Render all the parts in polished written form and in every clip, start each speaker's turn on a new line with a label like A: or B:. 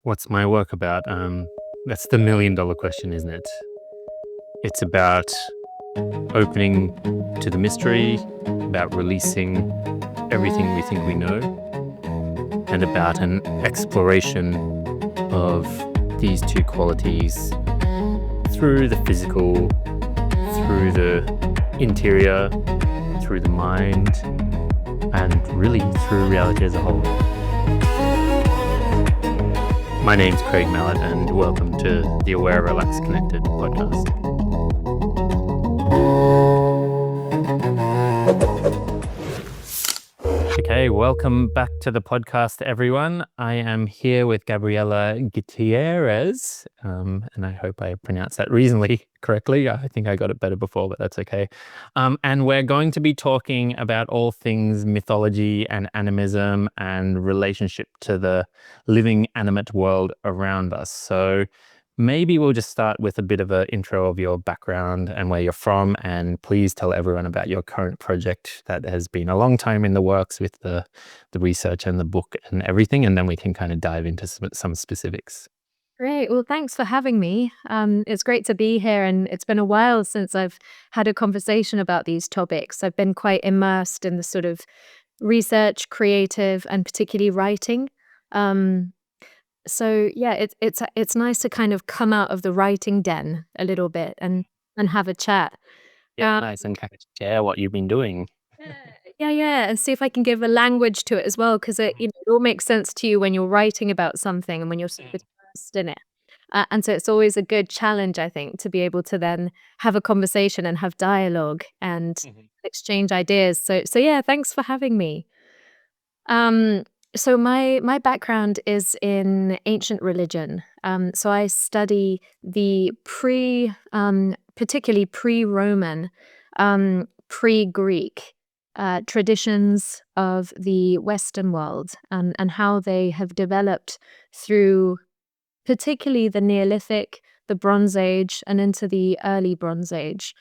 A: What's my work about? That's the million-dollar question, isn't it? It's about opening to the mystery, about releasing everything we think we know, and about an exploration of these two qualities through the physical, through the interior, through the mind, and really through reality as a whole. My name's Craig Mallett, and welcome to the Aware, Relaxed, Connected podcast. Okay, welcome back to the podcast, everyone. I am here with Gabriela Gutierrez, and I hope I pronounced that reasonably correctly. I think I got it better before, but that's okay. And we're going to be talking about all things mythology and animism and relationship to the living animate world around us. So maybe we'll just start with a bit of an intro of your background and where you're from, and please tell everyone about your current project that has been a long time in the works with the research and the book and everything, and then we can kind of dive into some specifics.
B: Great. Well, thanks for having me. It's great to be here, and it's been a while since I've had a conversation about these topics. I've been quite immersed in the sort of research, creative, and particularly writing. Um, so yeah, it's nice to kind of come out of the writing den a little bit and have a chat.
A: Yeah, nice, and kind of share what you've been doing.
B: Yeah, yeah, and see if I can give a language to it as well, because it all makes sense to you when you're writing about something and when you're sort of immersed in it. And so it's always a good challenge, I think, to be able to then have a conversation and have dialogue and
A: Mhm.
B: exchange ideas. So yeah, thanks for having me. Um, so my background is in ancient religion. So I study the particularly pre-Roman, pre-Greek traditions of the Western world, and how they have developed through particularly the Neolithic, the Bronze Age, and into the early Bronze Age,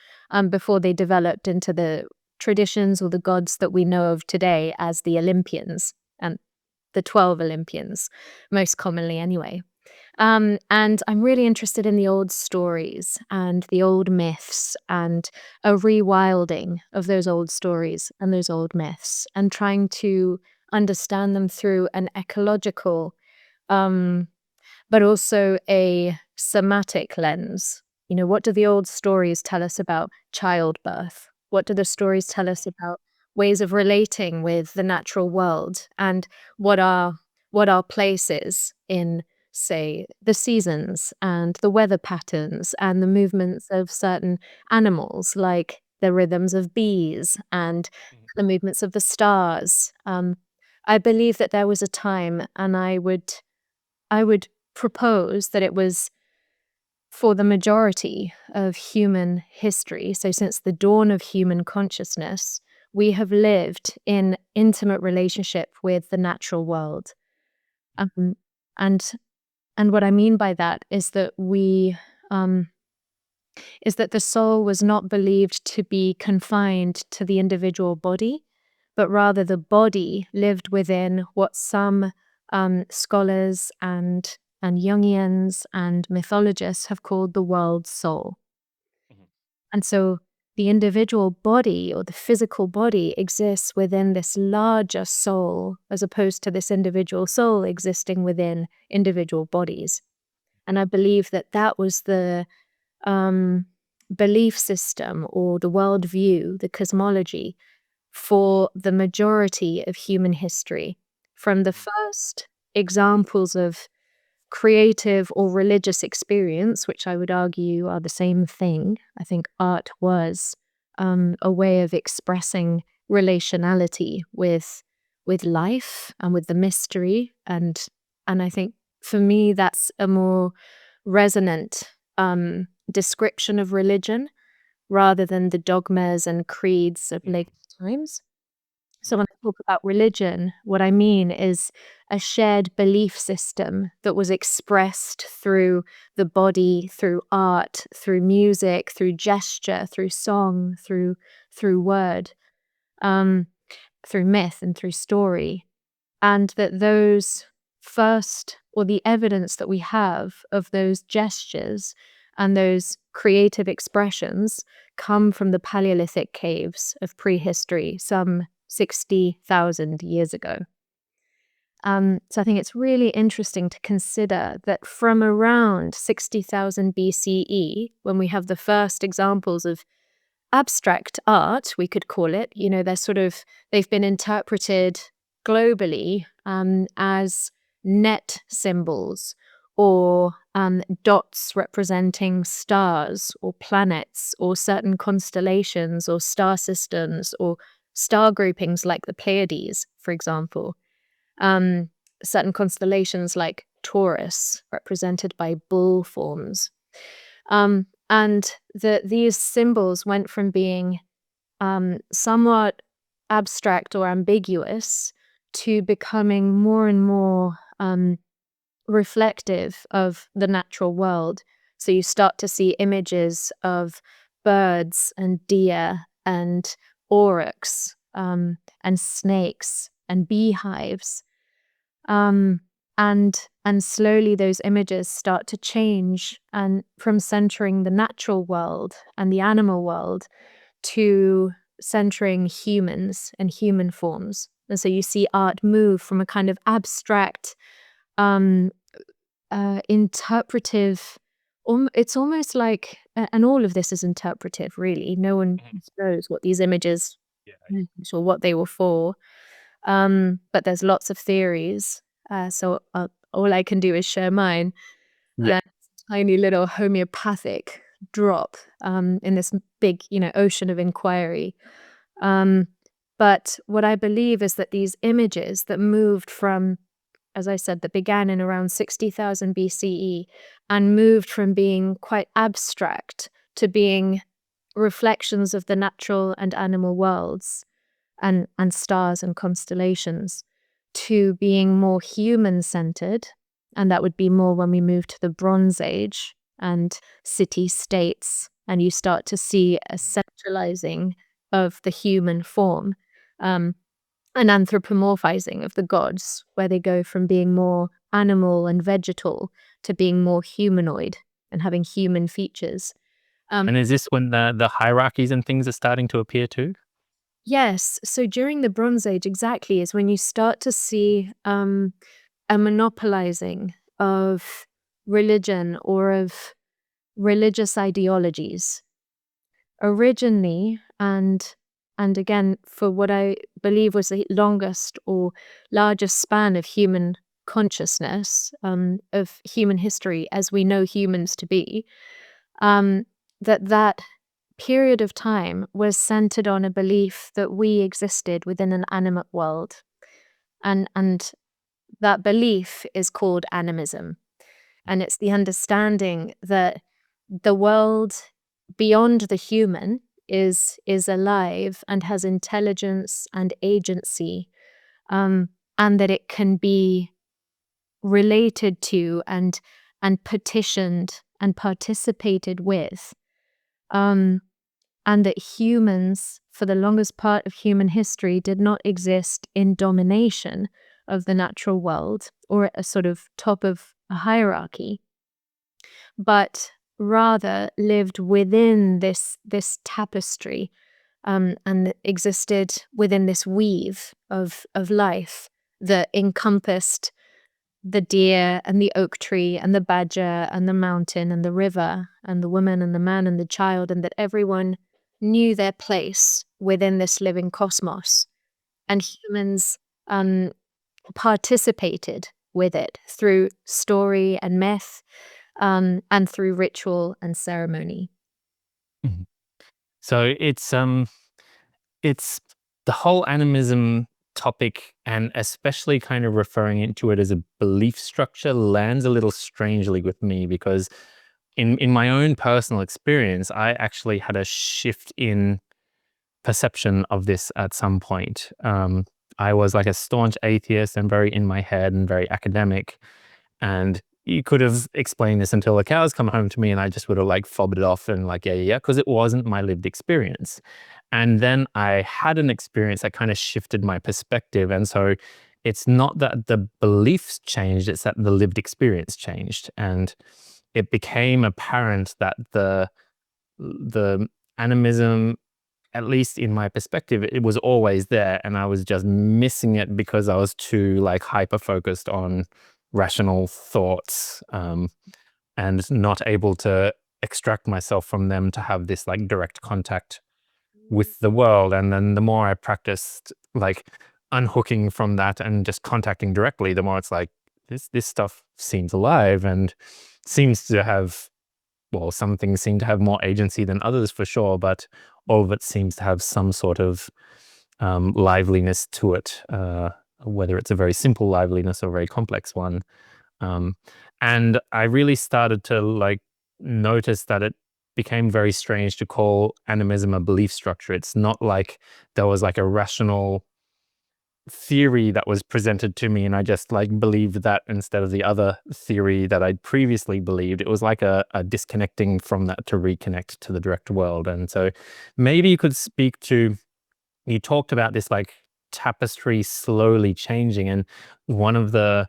B: before they developed into the traditions or the gods that we know of today as the Olympians, and the 12 Olympians, most commonly anyway. And I'm really interested in the old stories and the old myths and a rewilding of those old stories and those old myths, and trying to understand them through an ecological, um, but also a somatic lens. What do the old stories tell us about childbirth? What do the stories tell us about ways of relating with the natural world? And what are our places in, say, the seasons and the weather patterns and the movements of certain animals, like the rhythms of bees and the movements of the stars? I believe that there was a time, and I would propose that it was for the majority of human history. So, since the dawn of human consciousness, we have lived in intimate relationship with the natural world. Um, and and what I mean by that is that um, the soul was not believed to be confined to the individual body, but rather the body lived within what some scholars and Jungians and mythologists have called the world soul.
A: Mhm.
B: And so the individual body, or the physical body, exists within this larger soul, as opposed to this individual soul existing within individual bodies. And I believe that that was the um, belief system, or the worldview, the cosmology, for the majority of human history, from the first examples of creative or religious experience, which I would argue are the same thing. I think art was a way of expressing relationality with life and with the mystery, and I think for me that's a more resonant description of religion, rather than the dogmas and creeds of later times. So when I talk about religion, what I mean is a shared belief system that was expressed through the body, through art, through music, through gesture, through song, through word, um, through myth and through story. And that those first or the evidence that we have of those gestures and those creative expressions come from the Paleolithic caves of prehistory, some 60,000 years ago. So I think it's really interesting to consider that from around 60,000 BCE, when we have the first examples of abstract art, we could call it, they've been interpreted globally as net symbols or dots representing stars or planets or certain constellations or star systems or star groupings like the Pleiades, for example. Certain constellations like Taurus, represented by bull forms. And these symbols went from being somewhat abstract or ambiguous to becoming more and more reflective of the natural world. So you start to see images of birds and deer and aurochs and snakes and beehives. And slowly those images start to change, and from centering the natural world and the animal world to centering humans and human forms. And so you see art move from a kind of abstract, interpretive, it's almost like, and all of this is interpretive, really. No one knows what these images or what they were for. But there's lots of theories. So all I can do is share mine.
A: Yeah.
B: Tiny little homeopathic drop in this big, ocean of inquiry. But what I believe is that these images that moved from, as I said, that began in around 60,000 BCE and moved from being quite abstract to being reflections of the natural and animal worlds and stars and constellations, to being more human-centered, and that would be more when we move to the Bronze Age and city-states, and you start to see a centralizing of the human form, an anthropomorphizing of the gods, where they go from being more animal and vegetal to being more humanoid and having human features.
A: And is this when the hierarchies and things are starting to appear too?
B: Yes. So during the Bronze Age, exactly, is when you start to see a monopolizing of religion or of religious ideologies. Originally, and again, for what I believe was the longest or largest span of human consciousness, of human history as we know humans to be, that period of time was centered on a belief that we existed within an animate world. And that belief is called animism. And it's the understanding that the world beyond the human is alive and has intelligence and agency, and that it can be related to and petitioned and participated with. And that humans, for the longest part of human history, did not exist in domination of the natural world or at a sort of top of a hierarchy, but rather lived within this tapestry, and existed within this weave of life that encompassed the deer and the oak tree and the badger and the mountain and the river and the woman and the man and the child, and that everyone knew their place within this living cosmos, and humans participated with it through story and myth, and through ritual and ceremony.
A: Mhm. So it's the whole animism topic, and especially kind of referring into it as a belief structure, lands a little strangely with me, because in my own personal experience, I actually had a shift in perception of this at some point. I was like a staunch atheist and very in my head and very academic. And you could have explained this until the cows come home to me, and I just would have like fobbed it off and like, yeah, because it wasn't my lived experience. And then I had an experience that kind of shifted my perspective. And so it's not that the beliefs changed, it's that the lived experience changed. And it became apparent that the animism, at least in my perspective, it was always there, and I was just missing it because I was too like hyper focused on rational thoughts, and not able to extract myself from them to have this like direct contact with the world. And then the more I practiced like unhooking from that and just contacting directly, the more it's like this stuff seems alive and seems to have, well, some things seem to have more agency than others for sure, but all of it seems to have some sort of liveliness to it, whether it's a very simple liveliness or a very complex one. Um, and I really started to like notice that it became very strange to call animism a belief structure. It's not like there was like a rational theory that was presented to me and I just like believed that instead of the other theory that I'd previously believed. It was like a disconnecting from that to reconnect to the direct world. And so maybe you could speak to, you talked about this like tapestry slowly changing, and one of the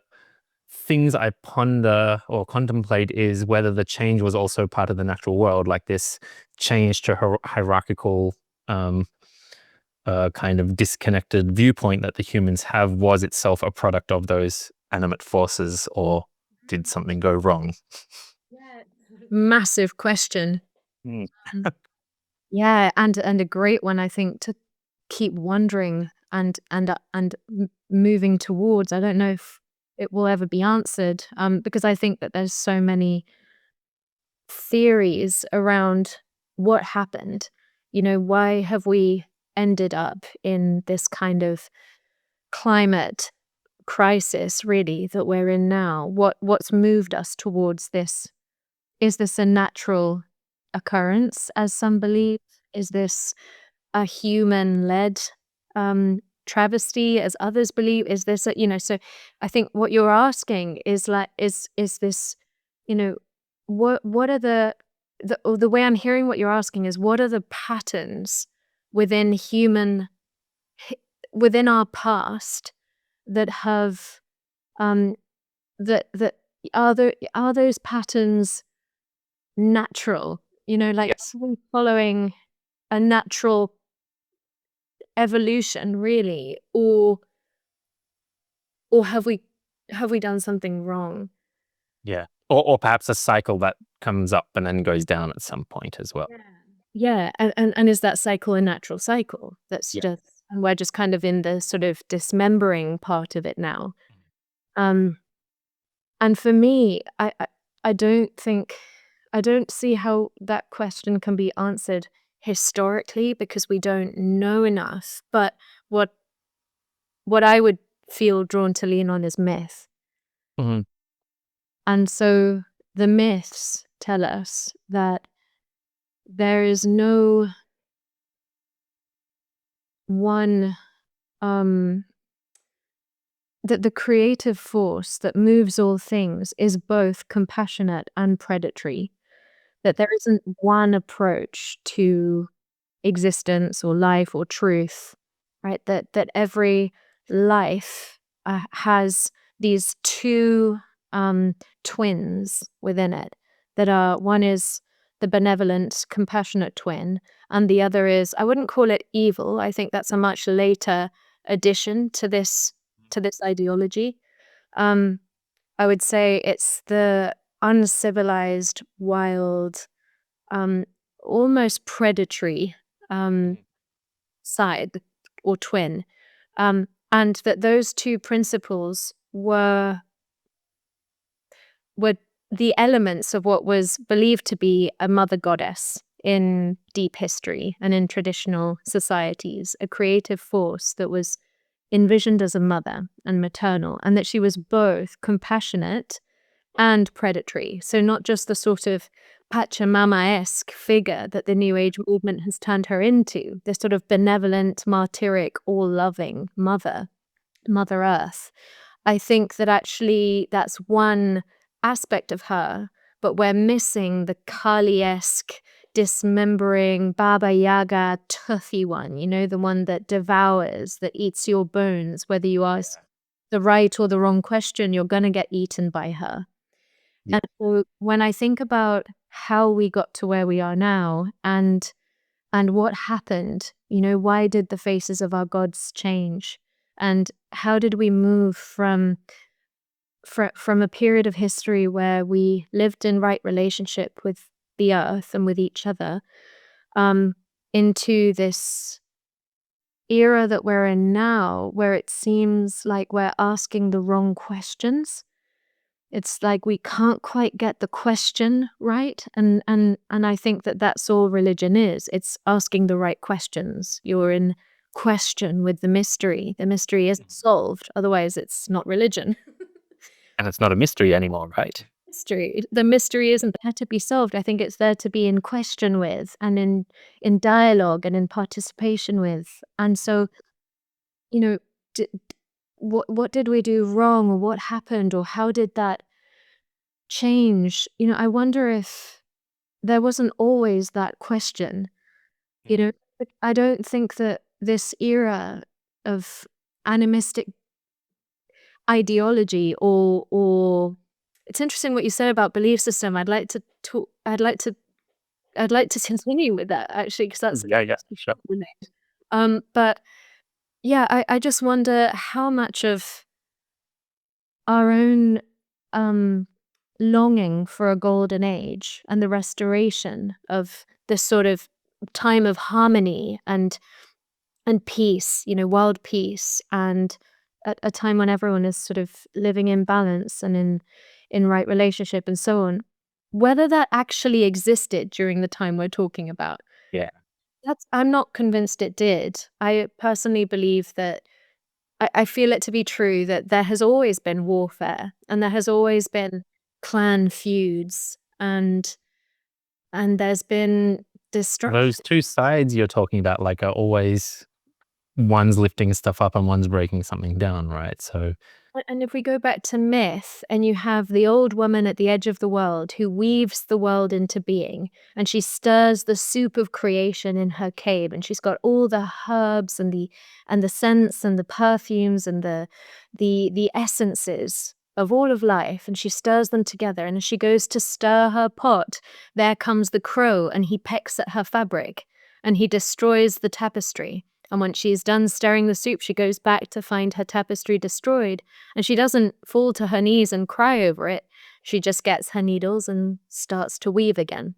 A: things I ponder or contemplate is whether the change was also part of the natural world, like this change to hierarchical, um, kind of disconnected viewpoint that the humans have was itself a product of those animate forces, or did something go wrong?
B: Massive question.
A: Mm.
B: Yeah, and a great one, I think, to keep wondering and moving towards. I don't know if it will ever be answered, because I think that there's so many theories around what happened. You know, why have we ended up in this kind of climate crisis, really, that we're in now? What's moved us towards this? Is this a natural occurrence, as some believe? Is this a human-led travesty, as others believe? Is this a, so I think what you're asking is like, is this, you know, what are the way I'm hearing what you're asking is, what are the patterns within within our past that have that are those patterns natural? Like,
A: Yes.
B: are we following a natural evolution, really, or have we done something wrong?
A: Yeah. Or perhaps a cycle that comes up and then goes down at some point as well.
B: Yeah, and is that cycle a natural cycle? That's
A: Yeah.
B: just, and we're just kind of in the sort of dismembering part of it now. Um, and for me, I don't think, I don't see how that question can be answered historically, because we don't know enough. But what I would feel drawn to lean on is myth.
A: Mhm.
B: And so the myths tell us that there is no one, that the creative force that moves all things is both compassionate and predatory, that there isn't one approach to existence or life or truth, right? That every life has these two twins within it, that are, one is the benevolent, compassionate twin, and the other is, I wouldn't call it evil. I think that's a much later addition to this ideology. Um, I would say it's the uncivilized, wild, um, almost predatory side or twin, and that those two principles were the elements of what was believed to be a mother goddess in deep history and in traditional societies, a creative force that was envisioned as a mother and maternal, and that she was both compassionate and predatory. So not just the sort of Pachamama-esque figure that the New Age movement has turned her into, this sort of benevolent, martyric, all-loving mother, Mother Earth. I think that actually that's one aspect of her, but we're missing the Kali-esque, dismembering, Baba Yaga, toothy one, the one that devours, that eats your bones, whether you are the right or the wrong question, you're going to get eaten by her.
A: Yeah.
B: And so when I think about how we got to where we are now and what happened, why did the faces of our gods change? And how did we move from a period of history where we lived in right relationship with the earth and with each other, into this era that we're in now, where it seems like we're asking the wrong questions. It's like we can't quite get the question right, and I think that that's all religion is. It's asking the right questions. You're in question with the mystery. The mystery isn't solved, otherwise it's not religion.
A: And it's not a mystery anymore, right?
B: The mystery isn't there to be solved. I think it's there to be in question with, and in dialogue and in participation with. And so, you know, d- what did we do wrong, or what happened, or how did that change? I wonder if there wasn't always that question. But I don't think that this era of animistic ideology, or it's interesting what you said about belief system. I'd like to talk. I'd like to continue with that, actually, because that's
A: Yeah, sure.
B: but yeah, I just wonder how much of our own longing for a golden age and the restoration of this sort of time of harmony and peace, world peace, and a time when everyone is sort of living in balance and in right relationship and so on. Whether that actually existed during the time we're talking about,
A: Yeah.
B: I'm not convinced it did. I personally believe that I feel it to be true that there has always been warfare, and there has always been clan feuds, and there's been destruction.
A: Those two sides you're talking about, like, are always one's lifting stuff up and one's breaking something down, right? So
B: And if we go back to myth, and you have the old woman at the edge of the world who weaves the world into being, and she stirs the soup of creation in her cave, and she's got all the herbs and the scents and the perfumes and the essences of all of life, and she stirs them together, and as she goes to stir her pot, there comes the crow, and he pecks at her fabric, and he destroys the tapestry. And when she's done stirring the soup, she goes back to find her tapestry destroyed. And she doesn't fall to her knees and cry over it. She just gets her needles and starts to weave again.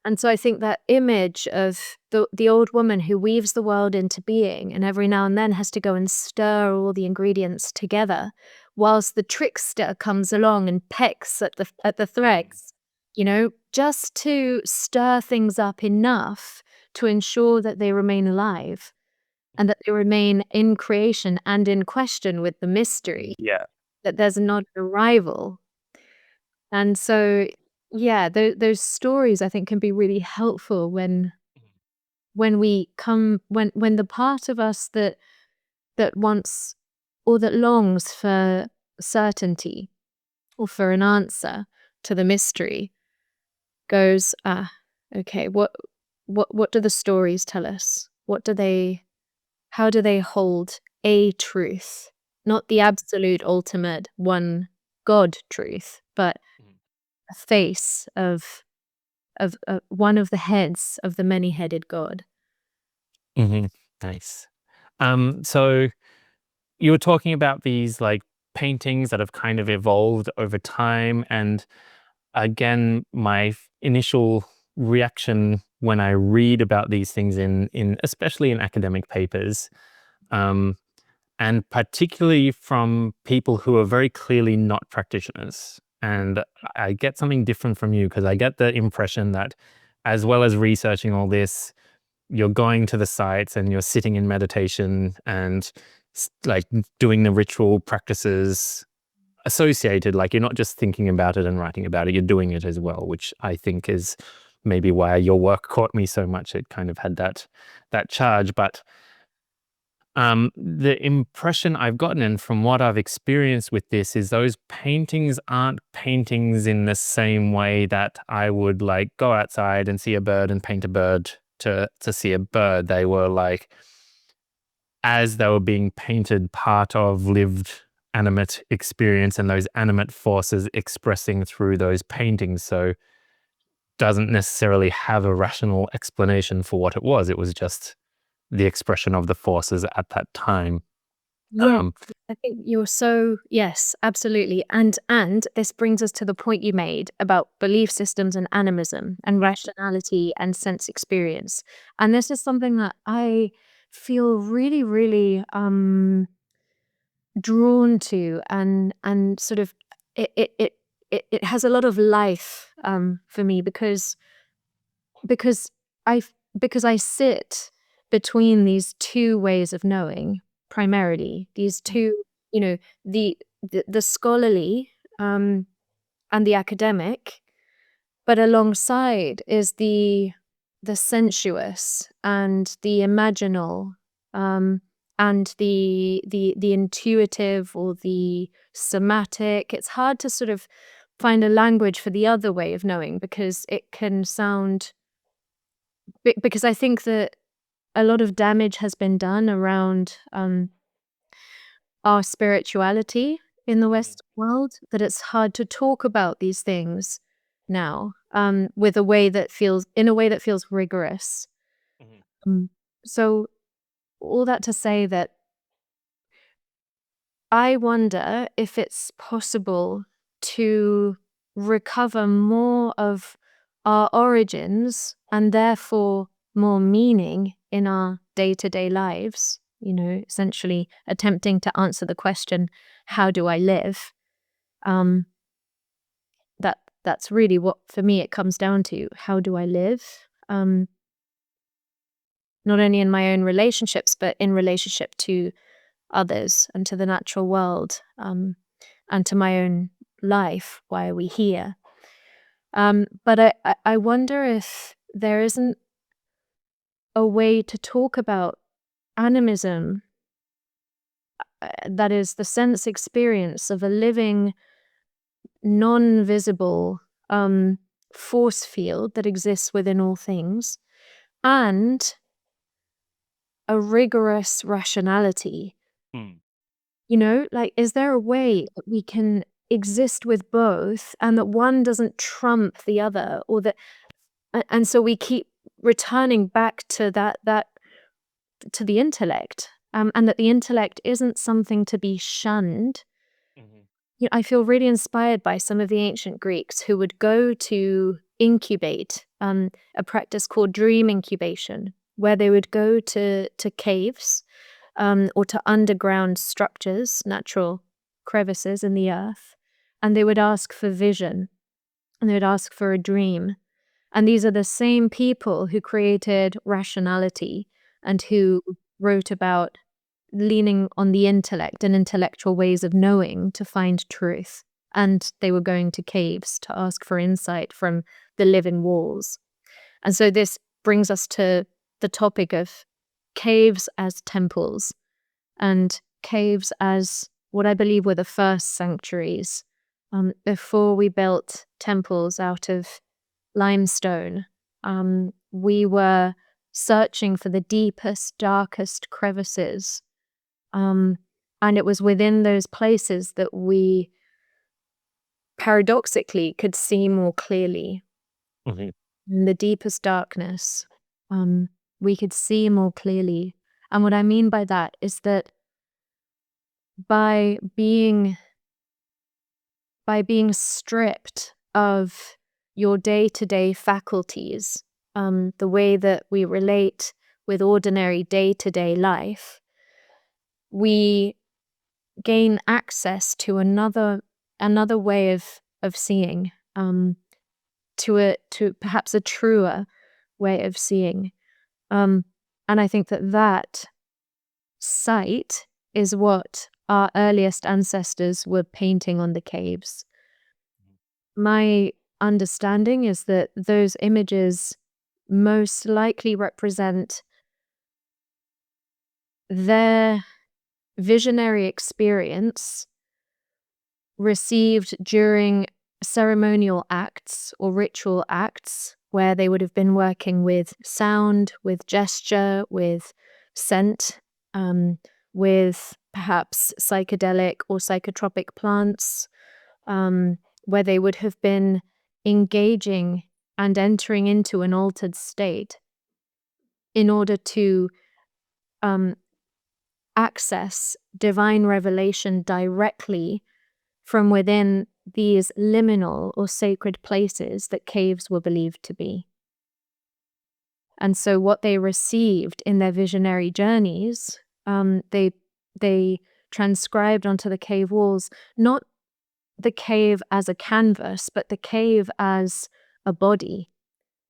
B: And so I think that image of the old woman who weaves the world into being, and every now and then has to go and stir all the ingredients together, whilst the trickster comes along and pecks at the threads, just to stir things up enough to ensure that they remain alive, and that they remain in creation and in question with the mystery,
A: yeah.
B: that there's not a rival. And so, yeah, those stories, I think, can be really helpful when we come when the part of us that wants, or that longs for certainty, or for an answer to the mystery, goes, okay, what do the stories tell us? How do they hold a truth? Not the absolute ultimate one God truth, but a face of one of the heads of the many-headed God.
A: Hmm. Nice. So you were talking about these, like, paintings that have kind of evolved over time, and again, my initial reaction when I read about these things in especially in academic papers, um, and particularly from people who are very clearly not practitioners. And I get something different from you, because I get the impression that, as well as researching all this, you're going to the sites and you're sitting in meditation and like doing the ritual practices associated. Like, you're not just thinking about it and writing about it, you're doing it as well, which I think is maybe why your work caught me so much. It kind of had that charge. But the impression I've gotten, and from what I've experienced with this, is those paintings aren't paintings in the same way that I would, like, go outside and see a bird and paint a bird to see a bird. They were like as they were being painted, part of lived animate experience and those animate forces expressing through those paintings. So doesn't necessarily have a rational explanation for what it was. It was just the expression of the forces at that time.
B: Yeah,
A: Um,
B: I think yes, absolutely. And this brings us to the point you made about belief systems and animism and rationality and sense experience. And this is something that I feel really, really drawn to, and sort of it has a lot of life for me, because I because I sit between these two ways of knowing, primarily these two, you know, the the scholarly and the academic, but alongside is the sensuous and the imaginal, and the intuitive or the somatic. It's hard to sort of find a language for the other way of knowing, because it can sound because I think that a lot of damage has been done around our spirituality in the Western world, that it's hard to talk about these things now, with a way that feels in a way that feels rigorous. Um, so all that to say that I wonder if it's possible to recover more of our origins, and therefore more meaning in our day-to-day lives, essentially attempting to answer the question, how do I live? Um, that's really what, for me, it comes down to. How do I live? Um, Not only in my own relationships, but in relationship to others and to the natural world, and to my own life. Why are we here? But I wonder if there isn't a way to talk about animism, that is the sense experience of a living, non-visible force field that exists within all things, and a rigorous rationality. Like, is there a way that we can exist with both, and that one doesn't trump the other, or that, and so we keep returning back to that to the intellect, and that the intellect isn't something to be shunned. I feel really inspired by some of the ancient Greeks who would go to incubate, a practice called dream incubation, where they would go to caves, or to underground structures, natural crevices in the earth, and they would ask for vision, and they would ask for a dream. And these are the same people who created rationality, and who wrote about leaning on the intellect and intellectual ways of knowing to find truth. And they were going to caves to ask for insight from the living walls. And so this brings us to the topic of caves as temples, and caves as what I believe were the first sanctuaries. Before we built temples out of limestone, we were searching for the deepest, darkest crevices. And it was within those places that we paradoxically could see more clearly. In the deepest darkness, we could see more clearly. And what I mean by that is that by being stripped of your day-to-day faculties, the way that we relate with ordinary day-to-day life, we gain access to another way of seeing, to perhaps a truer way of seeing. And I think that sight is what our earliest ancestors were painting on the caves. My understanding is that those images most likely represent their visionary experience received during ceremonial acts or ritual acts, where they would have been working with sound, with gesture, with scent, with perhaps psychedelic or psychotropic plants, where they would have been engaging and entering into an altered state in order to access divine revelation directly from within these liminal or sacred places that caves were believed to be. And so what they received in their visionary journeys, they transcribed onto the cave walls, not the cave as a canvas, but the cave as a body.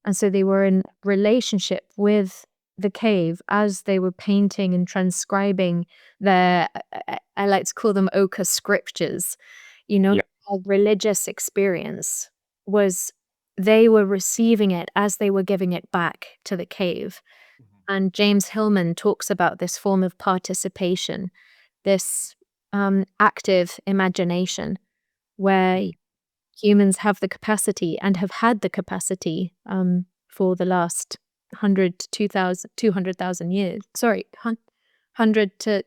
B: And so they were in relationship with the cave as they were painting and transcribing their, I like to call them ochre scriptures,
A: Yeah.
B: a religious experience was they were receiving it as they were giving it back to the cave. And James Hillman talks about this form of participation, this active imagination, where humans have the capacity and have had the capacity for the last 100 to 200,000 years. Sorry, 100 to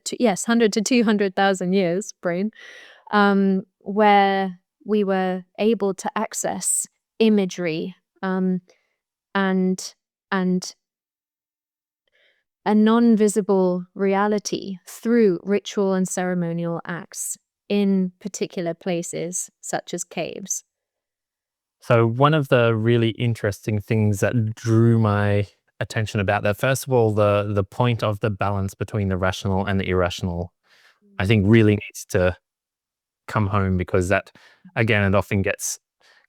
B: 200,000 years, brain, where we were able to access imagery and a non-visible reality through ritual and ceremonial acts in particular places such as caves.
A: So one of the really interesting things that drew my attention about that, first of all, the point of the balance between the rational and the irrational, I think really needs to come home, because that, again, it often gets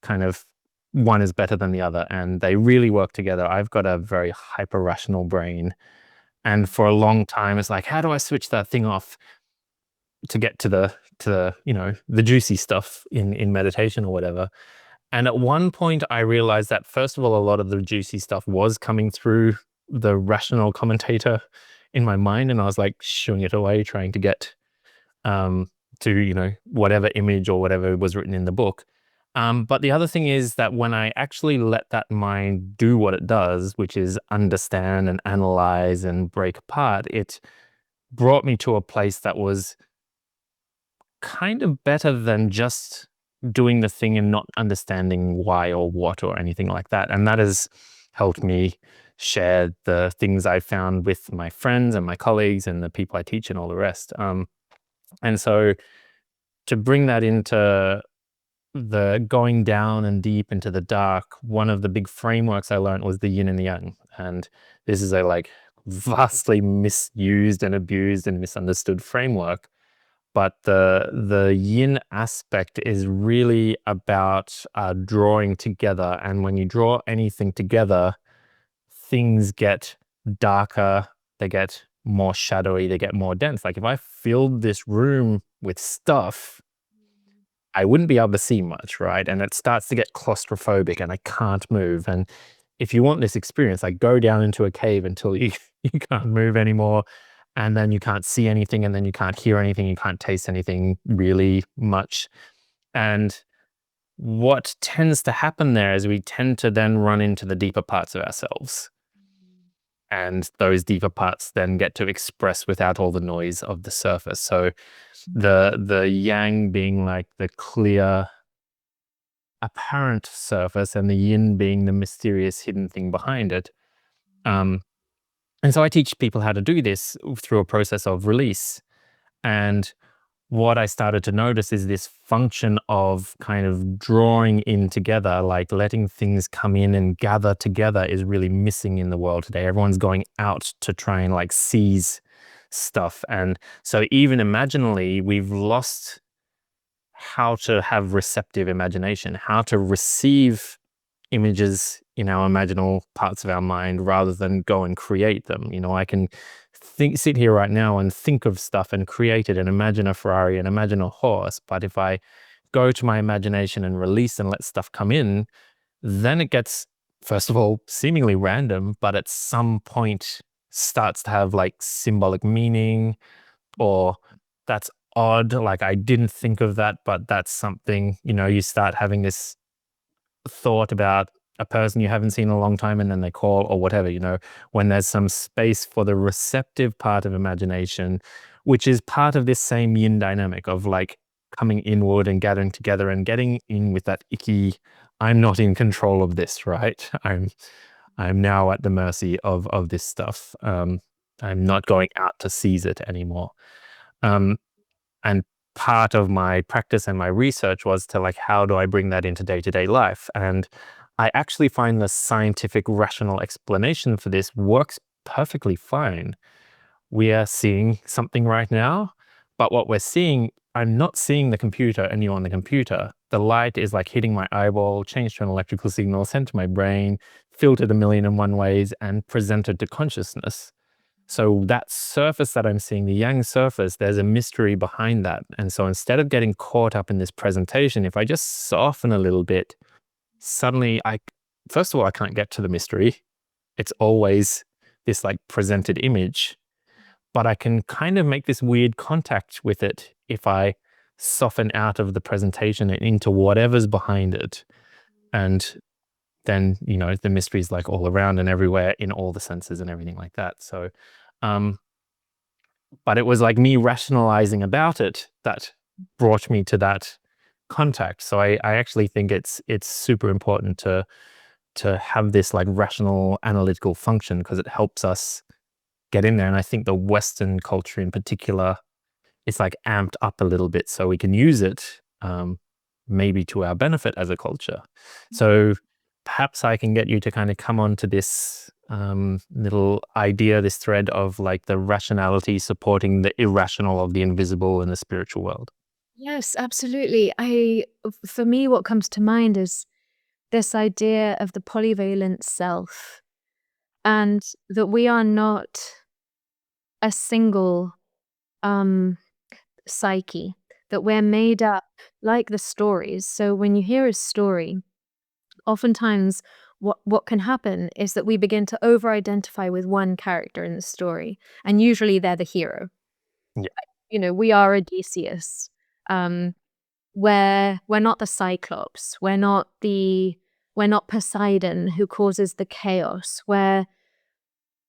A: kind of one is better than the other, and they really work together. I've got a very hyper rational brain, and for a long time it's like, how do I switch that thing off to get to the the juicy stuff in meditation or whatever. And at one point I realized that, first of all, a lot of the juicy stuff was coming through the rational commentator in my mind, and I was like shooing it away, trying to get to whatever image or whatever was written in the book. But the other thing is that when I actually let that mind do what it does, which is understand and analyze and break apart, it brought me to a place that was kind of better than just doing the thing and not understanding why or what or anything like that. And that has helped me share the things I found with my friends and my colleagues and the people I teach and all the rest. And so to bring that into the going down and deep into the dark, one of the big frameworks I learned was the yin and the yang. And this is a vastly misused and abused and misunderstood framework. But the yin aspect is really about drawing together. And when you draw anything together, things get darker, they get more shadowy, they get more dense. Like if I filled this room with stuff, I wouldn't be able to see much, right? And it starts to get claustrophobic and I can't move. And if you want this experience, like go down into a cave until you can't move anymore. And then you can't see anything, and then you can't hear anything, you can't taste anything really much. And what tends to happen there is we tend to then run into the deeper parts of ourselves. And those deeper parts then get to express without all the noise of the surface. So the yang being like the clear, apparent surface, and the yin being the mysterious hidden thing behind it. And so I teach people how to do this through a process of release. And what I started to notice is this function of kind of drawing in together, like letting things come in and gather together, is really missing in the world today. Everyone's going out to try and seize stuff. And so even imaginally, we've lost how to have receptive imagination, how to receive images in our imaginal parts of our mind rather than go and create them. I can sit here right now and think of stuff and create it and imagine a Ferrari and imagine a horse. But if I go to my imagination and release and let stuff come in, then it gets, first of all, seemingly random, but at some point starts to have symbolic meaning, or that's odd. Like I didn't think of that, but that's something, you start having this thought about a person you haven't seen in a long time and then they call or whatever, when there's some space for the receptive part of imagination, which is part of this same yin dynamic of like coming inward and gathering together and getting in with that icky, I'm not in control of this, right? I'm now at the mercy of this stuff. I'm not going out to seize it anymore. Um, and part of my practice and my research was to like, how do I bring that into day-to-day life? And I actually find the scientific rational explanation for this works perfectly fine. We are seeing something right now, but what we're seeing, I'm not seeing the computer and you on the computer. The light is like hitting my eyeball, changed to an electrical signal, sent to my brain, filtered a million and one ways, and presented to consciousness. So that surface that I'm seeing, the yang surface, there's a mystery behind that. And so instead of getting caught up in this presentation, if I just soften a little bit, suddenly first of all, I can't get to the mystery. It's always this like presented image, but I can kind of make this weird contact with it if I soften out of the presentation and into whatever's behind it. And then, the mystery is like all around and everywhere in all the senses and everything like that. So, but it was like me rationalizing about it that brought me to that contact. So I actually think it's super important to have this like rational analytical function because it helps us get in there. And I think the Western culture in particular, it's like amped up a little bit so we can use it maybe to our benefit as a culture. So perhaps I can get you to kind of come on to this little idea, this thread of like the rationality supporting the irrational of the invisible in the spiritual world.
B: Yes, absolutely. For me, what comes to mind is this idea of the polyvalent self, and that we are not a single psyche, that we're made up like the stories. So when you hear a story, oftentimes what can happen is that we begin to over-identify with one character in the story, and usually they're the hero.
A: Yeah.
B: We are Odysseus. We're not the Cyclops. We're not Poseidon who causes the chaos. We're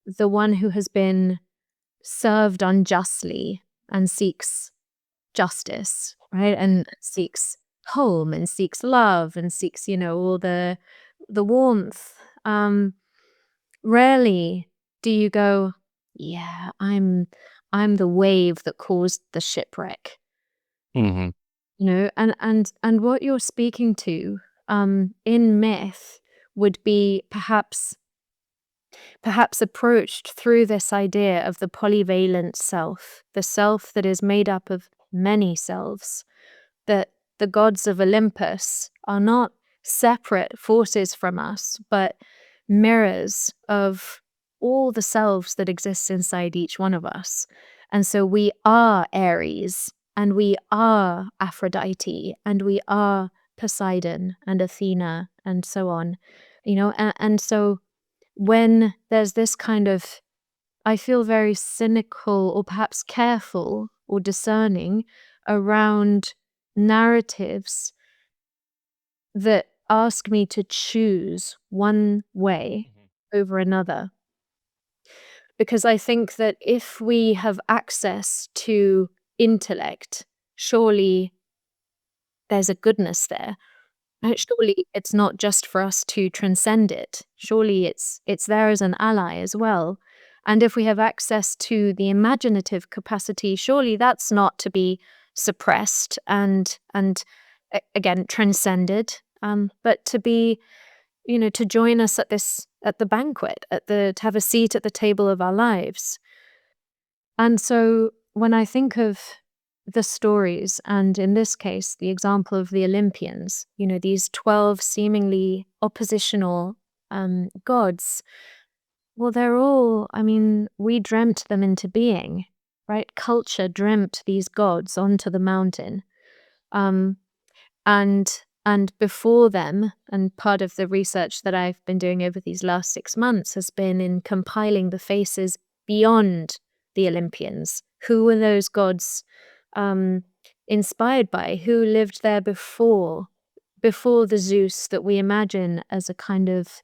B: the one who has been served unjustly and seeks justice, right? And seeks home and seeks love and seeks, all the warmth. Rarely do you go, yeah, I'm the wave that caused the shipwreck.
A: Hmm.
B: And what you're speaking to in myth would be perhaps approached through this idea of the polyvalent self, the self that is made up of many selves, that the gods of Olympus are not separate forces from us, but mirrors of all the selves that exist inside each one of us. And so we are Aries, and we are Aphrodite, and we are Poseidon and Athena, and so on. And so when there's this kind of, I feel very cynical or perhaps careful or discerning around narratives that ask me to choose one way over another. Because I think that if we have access to intellect, surely there's a goodness there. Surely it's not just for us to transcend it. Surely it's there as an ally as well. And if we have access to the imaginative capacity, surely that's not to be suppressed and again transcended, but to be, to join us at the banquet, to have a seat at the table of our lives. And so when I think of the stories, and in this case, the example of the Olympians, these 12 seemingly oppositional gods, well, they're all, we dreamt them into being, right? Culture dreamt these gods onto the mountain. And before them, and part of the research that I've been doing over these last 6 months has been in compiling the faces beyond the Olympians. Who were those gods inspired by? Who lived there before before the Zeus that we imagine as a kind of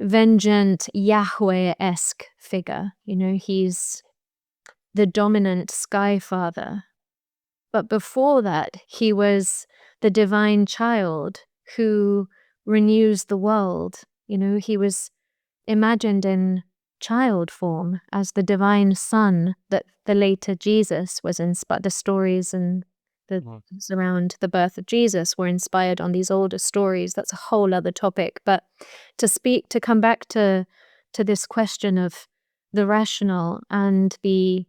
B: vengeant Yahweh-esque figure. He's the dominant sky father. But before that, he was the divine child who renews the world. He was imagined in child form as the divine son that the later Jesus was inspired. The stories and the around the birth of Jesus were inspired on these older stories. That's a whole other topic. But to come back to this question of the rational and the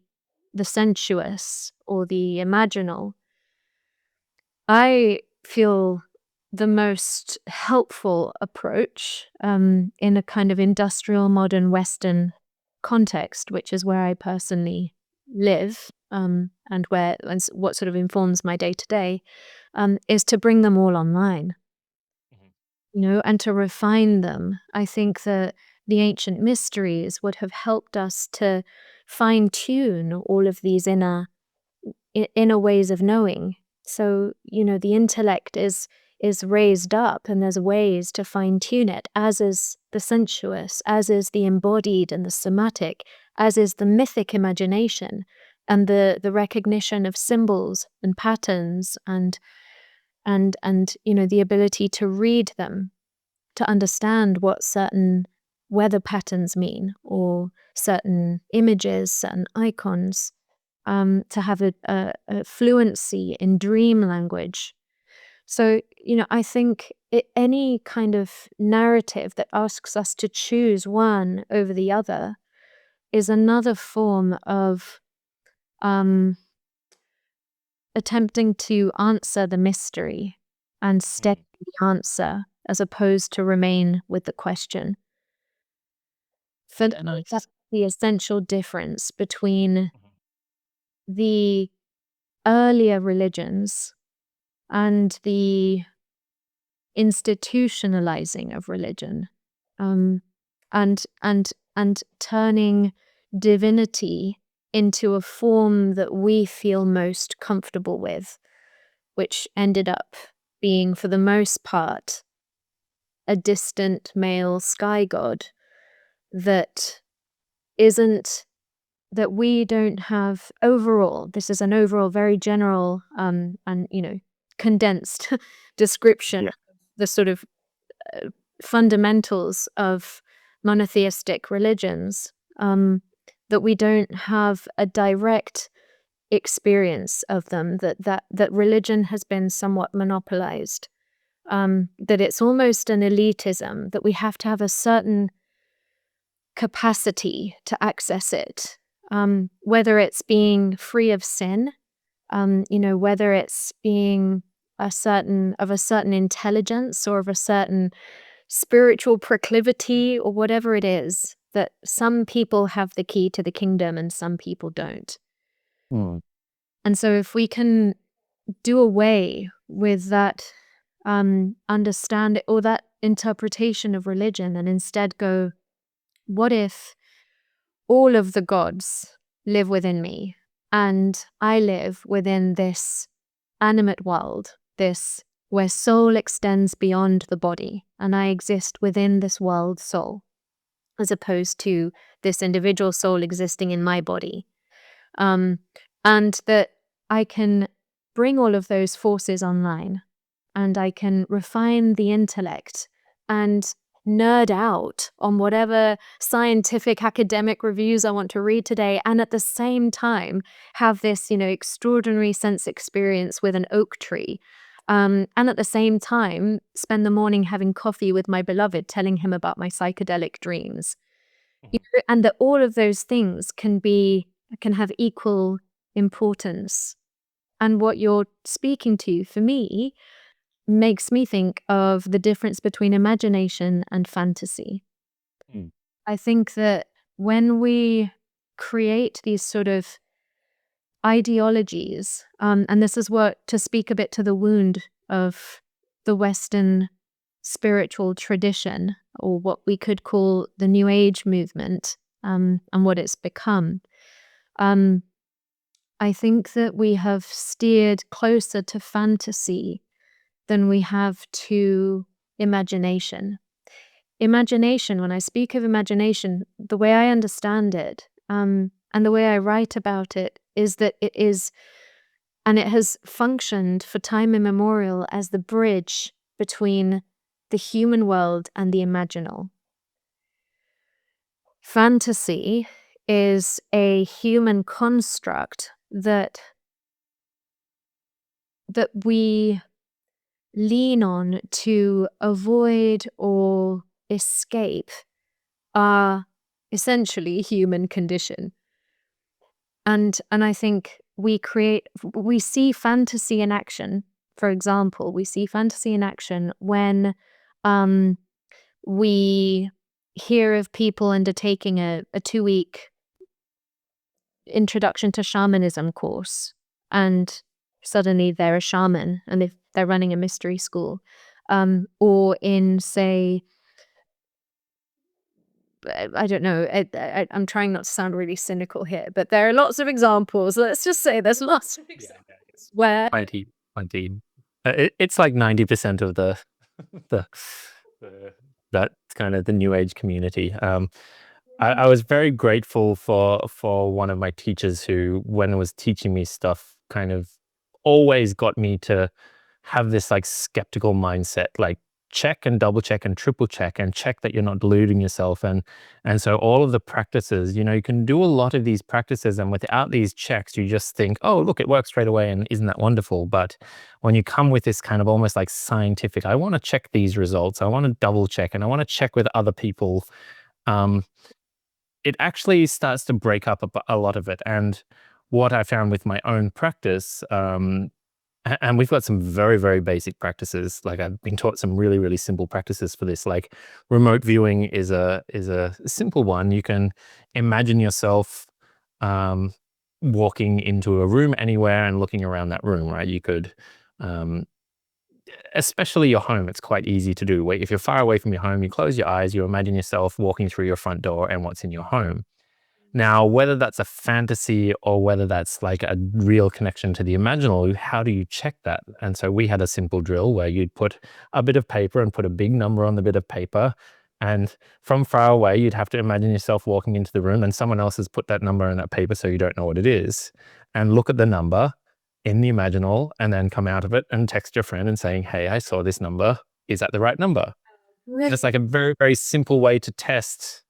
B: sensuous or the imaginal, I feel the most helpful approach in a kind of industrial modern Western context, which is where I personally live, and what sort of informs my day to day, is to bring them all online, and to refine them. I think that the ancient mysteries would have helped us to fine tune all of these inner ways of knowing. So, the intellect is raised up, and there's ways to fine tune it, as is the sensuous, as is the embodied and the somatic, as is the mythic imagination, and the recognition of symbols and patterns and the ability to read them, to understand what certain weather patterns mean, or certain images, certain icons, to have a fluency in dream language. So, I think any kind of narrative that asks us to choose one over the other is another form of attempting to answer the mystery and study the answer, as opposed to remain with the question. That's the essential difference between the earlier religions and the institutionalizing of religion, and turning divinity into a form that we feel most comfortable with, which ended up being, for the most part, a distant male sky god that we don't have overall. This is an overall very general and condensed description of the sort of fundamentals of monotheistic religions, that we don't have a direct experience of them, that religion has been somewhat monopolized, that it's almost an elitism, that we have to have a certain capacity to access it, whether it's being free of sin, whether it's being of a certain intelligence or of a certain spiritual proclivity, or whatever it is, that some people have the key to the kingdom and some people don't. And so if we can do away with that understanding or that interpretation of religion, and instead go, what if all of the gods live within me, and I live within this animate world, this where soul extends beyond the body, and I exist within this world soul, as opposed to this individual soul existing in my body. And that I can bring all of those forces online, and I can refine the intellect and nerd out on whatever scientific academic reviews I want to read today, and at the same time have this extraordinary sense experience with an oak tree, and at the same time spend the morning having coffee with my beloved, telling him about my psychedelic dreams. And that all of those things can have equal importance. And what you're speaking to, for me, makes me think of the difference between imagination and fantasy. I think that when we create these sort of ideologies, and this is what, to speak a bit to the wound of the Western spiritual tradition, or what we could call the New Age movement, and what it's become, I think that we have steered closer to fantasy than we have to imagination. Imagination, when I speak of imagination, the way I understand it, and the way I write about it, is that it is, and it has functioned for time immemorial as the bridge between the human world and the imaginal. Fantasy is a human construct that we lean on to avoid or escape our essentially human condition. And I think we see fantasy in action. For example, we see fantasy in action when we hear of people undertaking a 2-week introduction to shamanism course, and suddenly they're a shaman and they're running a mystery school. Or in, say, I don't know, I'm trying not to sound really cynical here, but there are lots of examples. Let's just say there's lots of examples where
A: 20. It's like 90% of the that kind of the new age community. I was very grateful for one of my teachers who, when it was teaching me stuff, kind of always got me to have this like skeptical mindset, like check and double check and triple check and check that you're not deluding yourself. And so all of the practices, you can do a lot of these practices, and without these checks, you just think, oh, look, it works straight away, and isn't that wonderful? But when you come with this kind of almost like scientific, I want to check these results, I want to double check, and I want to check with other people, um, it actually starts to break up a lot of it. And what I found with my own practice, and we've got some very, very basic practices. Like, I've been taught some really, really simple practices for this. Like, remote viewing is a simple one. You can imagine yourself um, walking into a room anywhere and looking around that room, right? You could, um, especially your home, it's quite easy to do. If you're far away from your home, you close your eyes, you imagine yourself walking through your front door and what's in your home. Now, whether that's a fantasy or whether that's like a real connection to the imaginal, how do you check that? And so we had a simple drill where you'd put a bit of paper and put a big number on the bit of paper. And from far away, you'd have to imagine yourself walking into the room and someone else has put that number in that paper so you don't know what it is. And look at the number in the imaginal and then come out of it and text your friend and saying, hey, I saw this number. Is that the right number? And it's like a very, very simple way to test,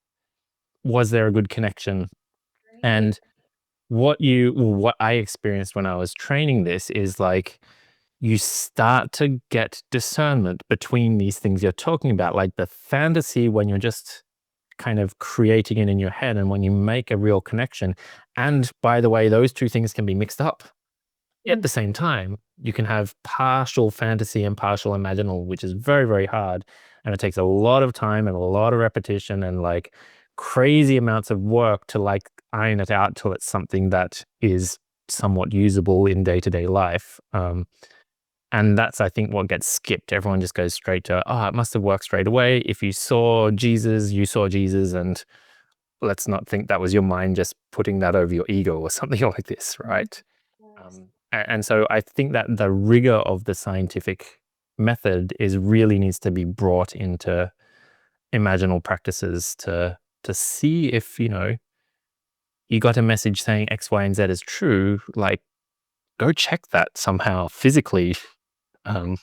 A: was there a good connection? And what I experienced when I was training this is like, you start to get discernment between these things you're talking about, like the fantasy when you're just kind of creating it in your head, and when you make a real connection. And by the way, those two things can be mixed up at the same time. You can have partial fantasy and partial imaginal, which is very, very hard. And it takes a lot of time and a lot of repetition and like crazy amounts of work to like iron it out till it's something that is somewhat usable in day-to-day life. And that's, I think, what gets skipped. Everyone just goes straight to, oh, it must have worked straight away. If you saw Jesus, you saw Jesus. And let's not think that was your mind just putting that over your ego or something like this, right? And so I think that the rigor of the scientific method really needs to be brought into imaginal practices to see if, you got a message saying X, Y, and Z is true, like, go check that somehow physically.
B: Well,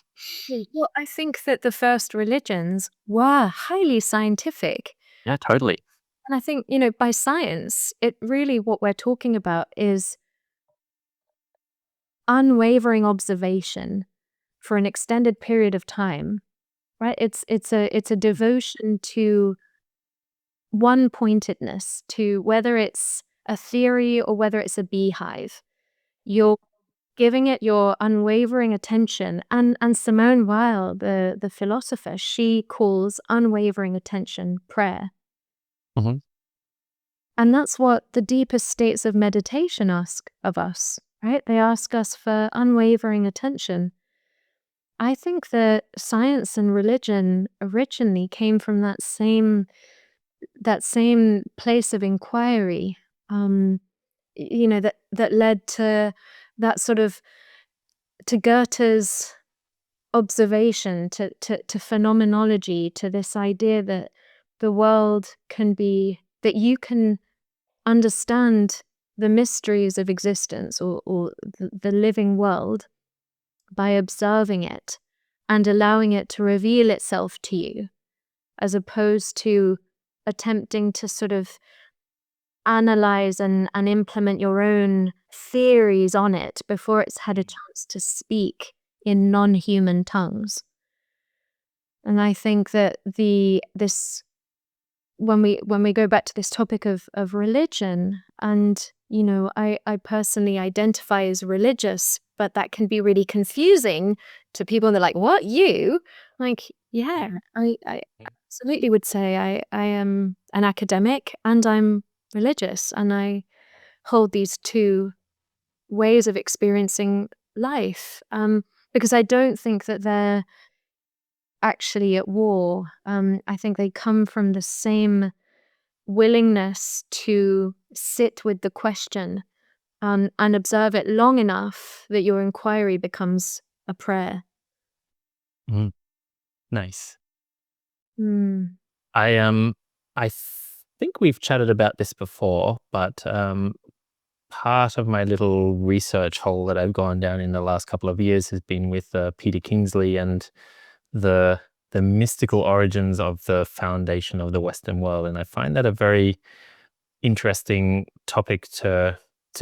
B: I think that the first religions were highly scientific.
A: Yeah, totally.
B: And I think, by science, it really, what we're talking about is unwavering observation for an extended period of time, right? It's a devotion to one-pointedness, to whether it's a theory or whether it's a beehive. You're giving it your unwavering attention. And Simone Weil, the philosopher, she calls unwavering attention prayer.
A: Mhm.
B: And that's what the deepest states of meditation ask of us, right? They ask us for unwavering attention. I think that science and religion originally came from that same place of inquiry, that led to that sort of, to Goethe's observation, to phenomenology, to this idea that the world can be, that you can understand the mysteries of existence, or the living world, by observing it and allowing it to reveal itself to you, as opposed to attempting to sort of analyze and implement your own theories on it before it's had a chance to speak in non-human tongues. And I think that this when we go back to this topic of religion, and I personally identify as religious, but that can be really confusing to people, and they're like, "What, you?" Like, yeah, I absolutely would say I am an academic and I'm religious, and I hold these two ways of experiencing life, because I don't think that they're actually at war. I think they come from the same willingness to sit with the question, and observe it long enough that your inquiry becomes a prayer.
A: Mm, nice.
B: Mm.
A: I think we've chatted about this before, but part of my little research hole that I've gone down in the last couple of years has been with Peter Kingsley and the mystical origins of the foundation of the Western world, and I find that a very interesting topic to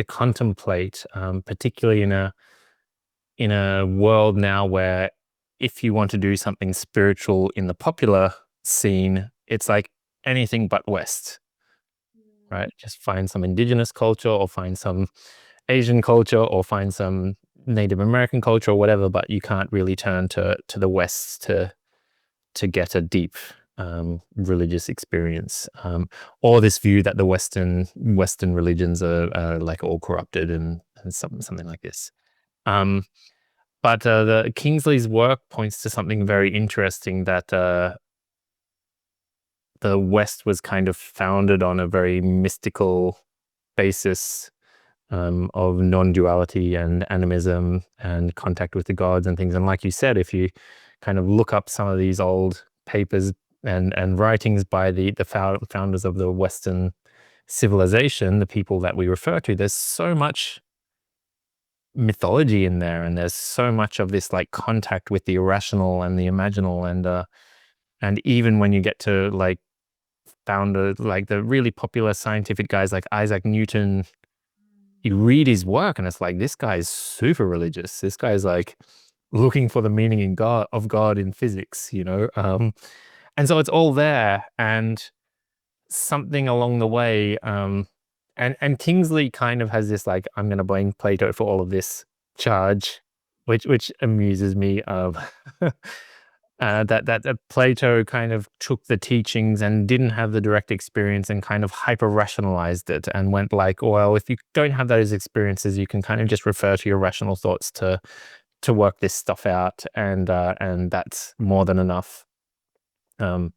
A: contemplate, particularly in a world now where if you want to do something spiritual in the popular scene, it's like anything but West, right? Just find some indigenous culture, or find some Asian culture, or find some Native American culture, or whatever, but you can't really turn to the West to get a deep religious experience, or this view that the Western religions are like all corrupted, and something like this. Um, but the Kingsley's work points to something very interesting, that the West was kind of founded on a very mystical basis, of non-duality and animism and contact with the gods and things. And like you said, if you kind of look up some of these old papers and writings by the founders of the Western civilization, the people that we refer to, there's so much mythology in there, and there's so much of this like contact with the irrational and the imaginal, and even when you get to like founders like the really popular scientific guys like Isaac Newton, you read his work and it's like, this guy's super religious. This guy's like looking for the meaning in God in physics, and so it's all there, and something along the way, and Kingsley kind of has this like, I'm going to blame Plato for all of this charge, which amuses me, of that Plato kind of took the teachings and didn't have the direct experience, and kind of hyper rationalized it, and went like, well, if you don't have those experiences, you can kind of just refer to your rational thoughts to work this stuff out, and that's more than enough. And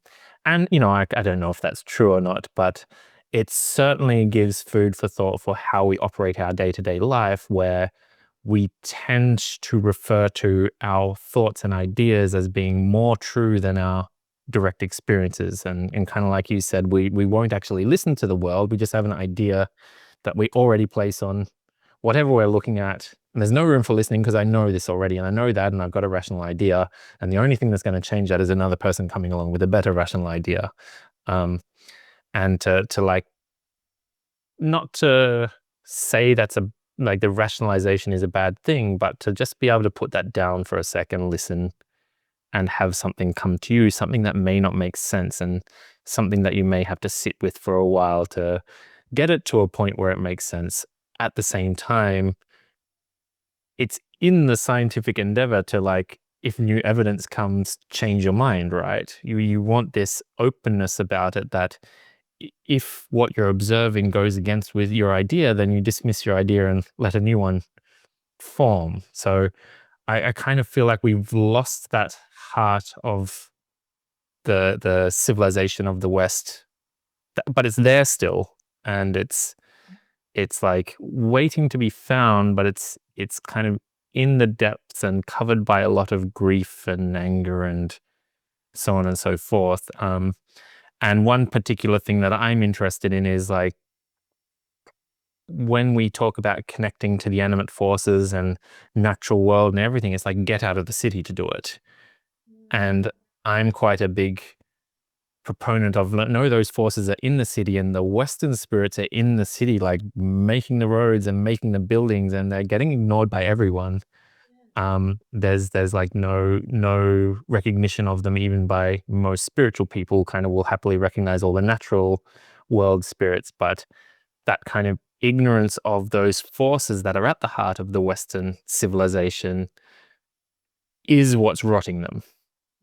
A: I don't know if that's true or not, but it certainly gives food for thought for how we operate our day-to-day life, where we tend to refer to our thoughts and ideas as being more true than our direct experiences. And kind of like you said, we won't actually listen to the world. We just have an idea that we already place on whatever we're looking at. And there's no room for listening, because I know this already, and I know that, and I've got a rational idea. And the only thing that's going to change that is another person coming along with a better rational idea. And to like, not to say that's like the rationalization is a bad thing, but to just be able to put that down for a second, listen, and have something come to you, something that may not make sense, and something that you may have to sit with for a while to get it to a point where it makes sense. At the same time, it's in the scientific endeavor to, like, if new evidence comes, change your mind, right? You want this openness about it, that if what you're observing goes against with your idea, then you dismiss your idea and let a new one form. So I kind of feel like we've lost that heart of the civilization of the West, but it's there still, and it's like waiting to be found, but it's kind of in the depths and covered by a lot of grief and anger and so on and so forth. And one particular thing that I'm interested in is like when we talk about connecting to the animate forces and natural world and everything, it's like get out of the city to do it. And I'm quite a big proponent of no, those forces are in the city, and the Western spirits are in the city, like making the roads and making the buildings, and they're getting ignored by everyone. There's like no recognition of them even by most spiritual people. Kind of will happily recognize all the natural world spirits, but that kind of ignorance of those forces that are at the heart of the Western civilization is what's rotting them,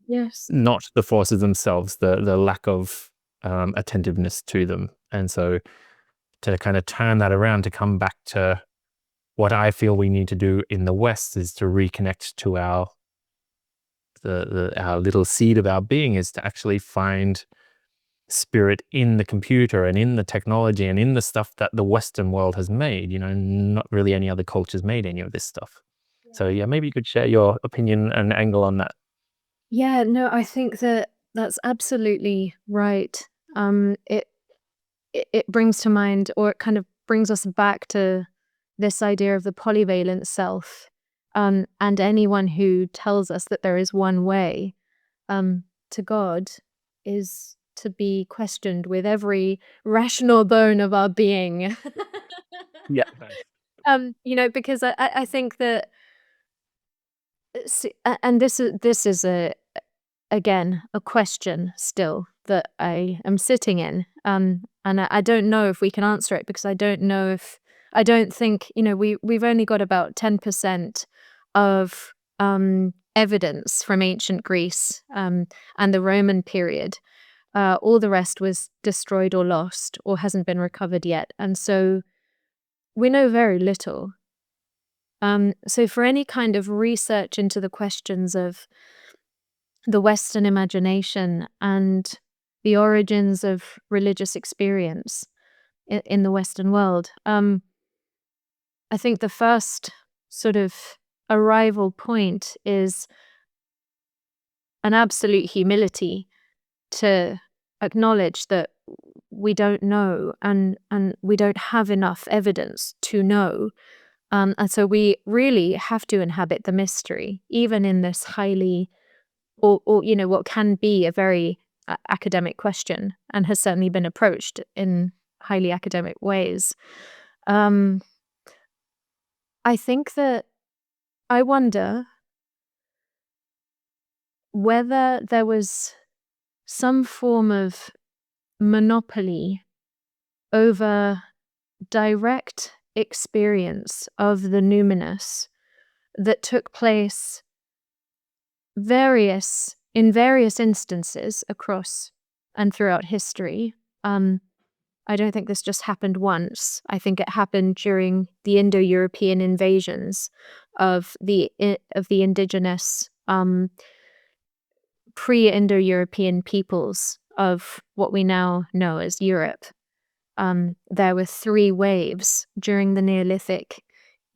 B: Yes.
A: not the forces themselves, the lack of attentiveness to them. And so to kind of turn that around, to come back to what I feel we need to do in the West is to reconnect to our our little seed of our being, is to actually find spirit in the computer and in the technology and in the stuff that the Western world has made. Not really any other cultures made any of this stuff. So yeah, maybe you could share your opinion and angle on that.
B: Yeah, no, I think that that's absolutely right. It brings to mind, or it kind of brings us back to this idea of the polyvalent self, and anyone who tells us that there is one way to God is to be questioned with every rational bone of our being.
A: Yeah. Nice.
B: Because I think that, and this is again a question still that I am sitting in, and I don't know if we can answer it, because I don't think, we've only got about 10% of evidence from ancient Greece, and the Roman period. All the rest was destroyed or lost or hasn't been recovered yet, and so we know very little. So for any kind of research into the questions of the Western imagination and the origins of religious experience in the Western world, I think the first sort of arrival point is an absolute humility to acknowledge that we don't know, and we don't have enough evidence to know. And so we really have to inhabit the mystery, even in this highly, or what can be a very academic question, and has certainly been approached in highly academic ways. Um, I think that I wonder whether there was some form of monopoly over direct experience of the numinous that took place in various instances across and throughout history. I don't think this just happened once. I think it happened during the Indo-European invasions of the indigenous pre-Indo-European peoples of what we now know as Europe. There were 3 waves during the Neolithic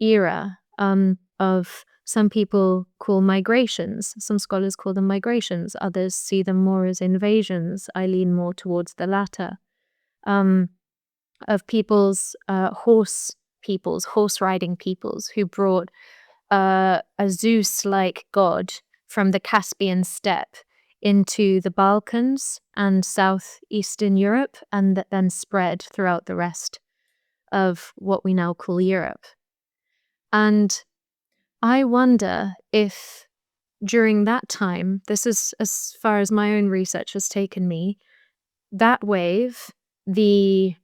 B: era, of, some people call migrations. Some scholars call them migrations. Others see them more as invasions. I lean more towards the latter. Of horse riding peoples who brought a Zeus-like god from the Caspian steppe into the Balkans and southeastern Europe, and that then spread throughout the rest of what we now call Europe. And I wonder if during that time, this is as far as my own research has taken me, that wave, the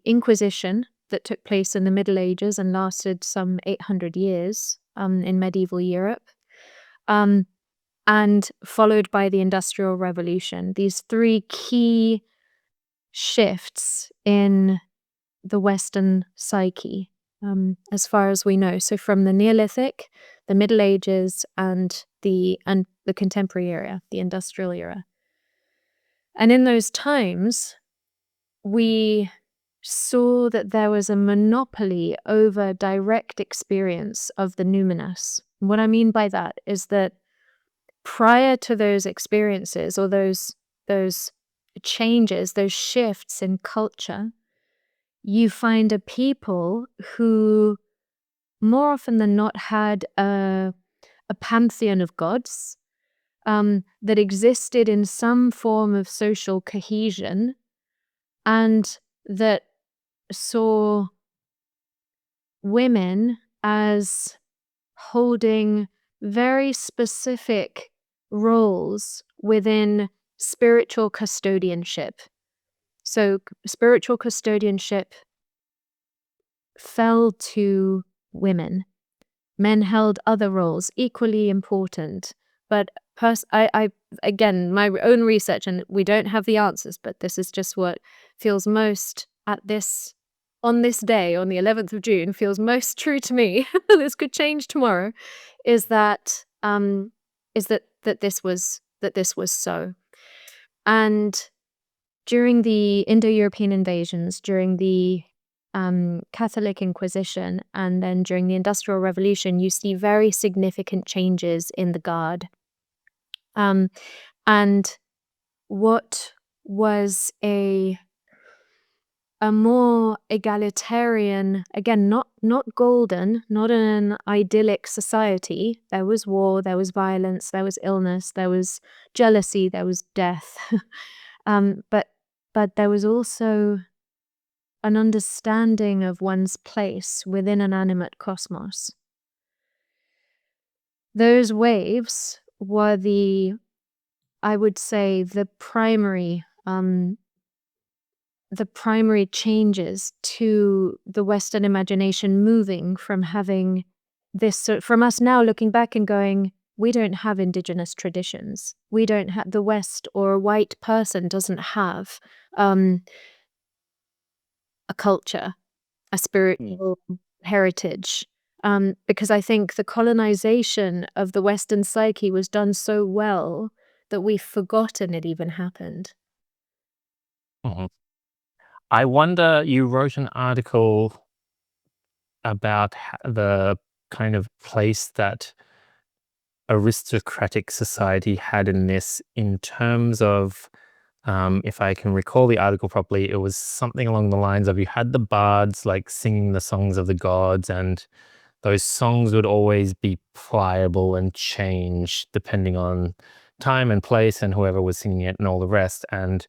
B: Inquisition that took place in the Middle Ages and lasted some 800 years in medieval Europe, and followed by the Industrial Revolution, these 3 key shifts in the Western psyche, as far as we know. So from the Neolithic, the Middle Ages, and the contemporary era, the Industrial era. And in those times, we saw that there was a monopoly over direct experience of the numinous. What I mean by that is that prior to those experiences or those changes, those shifts in culture, you find a people who more often than not had a pantheon of gods that existed in some form of social cohesion and that saw women as holding very specific roles within spiritual custodianship. So spiritual custodianship fell to women. Men held other roles equally important, but again, my own research, and we don't have the answers, but this is just what feels most on this day, on the 11th of June, feels most true to me. This could change tomorrow. Is that this was so, and during the Indo-European invasions, during the Catholic Inquisition, and then during the Industrial Revolution, you see very significant changes in the Guard. And what was a more egalitarian, again, not golden, not an idyllic society. There was war, there was violence, there was illness, there was jealousy, there was death. But there was also an understanding of one's place within an animate cosmos. Those waves were I would say, the primary changes to the Western imagination, moving from having this, from us now looking back and going, we don't have indigenous traditions. We don't have, the West or a white person doesn't have a culture, a spiritual heritage. Because I think the colonization of the Western psyche was done so well that we've forgotten it even happened.
A: Mhm. I wonder, you wrote an article about the kind of place that aristocratic society had in this, in terms of, if I can recall the article properly, it was something along the lines of, you had the bards like singing the songs of the gods, and those songs would always be pliable and change depending on time and place and whoever was singing it and all the rest. And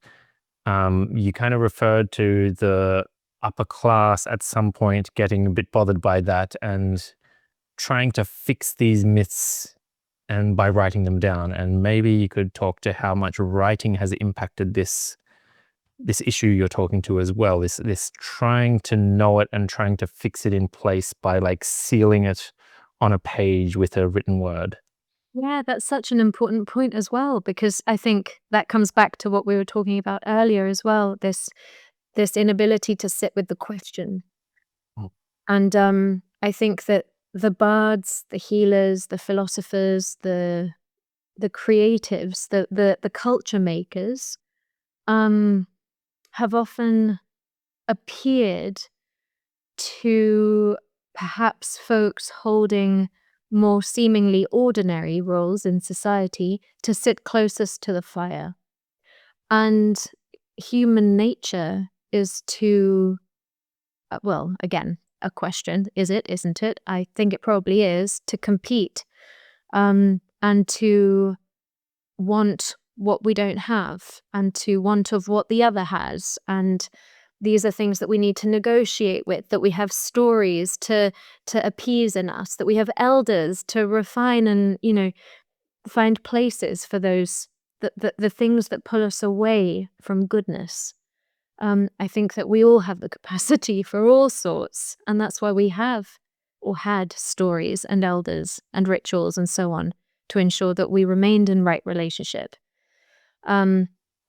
A: you kind of referred to the upper class at some point getting a bit bothered by that and trying to fix these myths, and by writing them down. And maybe you could talk to how much writing has impacted this issue you're talking to as well, this trying to know it and trying to fix it in place by like sealing it on a page with a written word.
B: Yeah, that's such an important point as well, because I think that comes back to what we were talking about earlier as well, this inability to sit with the question.
A: Mm.
B: And I think that the bards, the healers, the philosophers, the creatives, the culture makers, have often appeared to perhaps folks holding more seemingly ordinary roles in society to sit closest to the fire. And human nature is to, well, again, a question, is it, isn't it? I think it probably is, to compete, and to want what we don't have, and to want of what the other has. And these are things that we need to negotiate with, that we have stories to appease in us, that we have elders to refine and, find places for those, the things that pull us away from goodness. I think that we all have the capacity for all sorts, and that's why we have or had stories and elders and rituals and so on, to ensure that we remained in right relationship.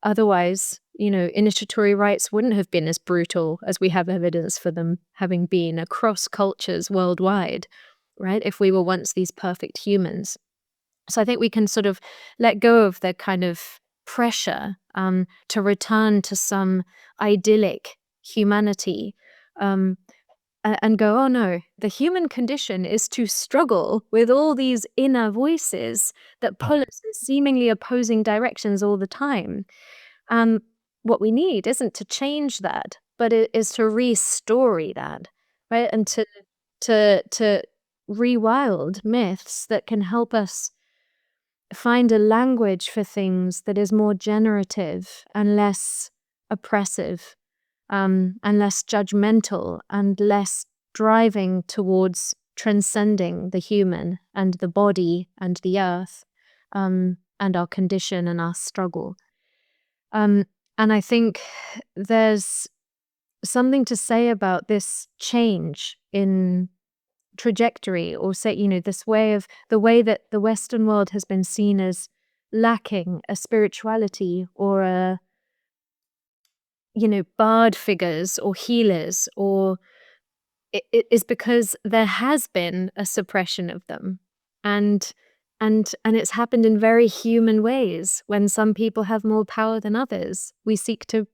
B: Otherwise, initiatory rites wouldn't have been as brutal as we have evidence for them having been across cultures worldwide, right? If we were once these perfect humans. So I think we can sort of let go of the kind of pressure to return to some idyllic humanity, and go, oh no, the human condition is to struggle with all these inner voices that pull us in seemingly opposing directions all the time. What we need isn't to change that, but it is to restory that, right? And to rewild myths that can help us find a language for things that is more generative and less oppressive, and less judgmental and less driving towards transcending the human and the body and the earth, and our condition and our struggle. And I think there's something to say about this change in trajectory, or say, this way of the way that the Western world has been seen as lacking a spirituality or a, bard figures or healers, or it is because there has been a suppression of them. And it's happened in very human ways. When some people have more power than others, we seek to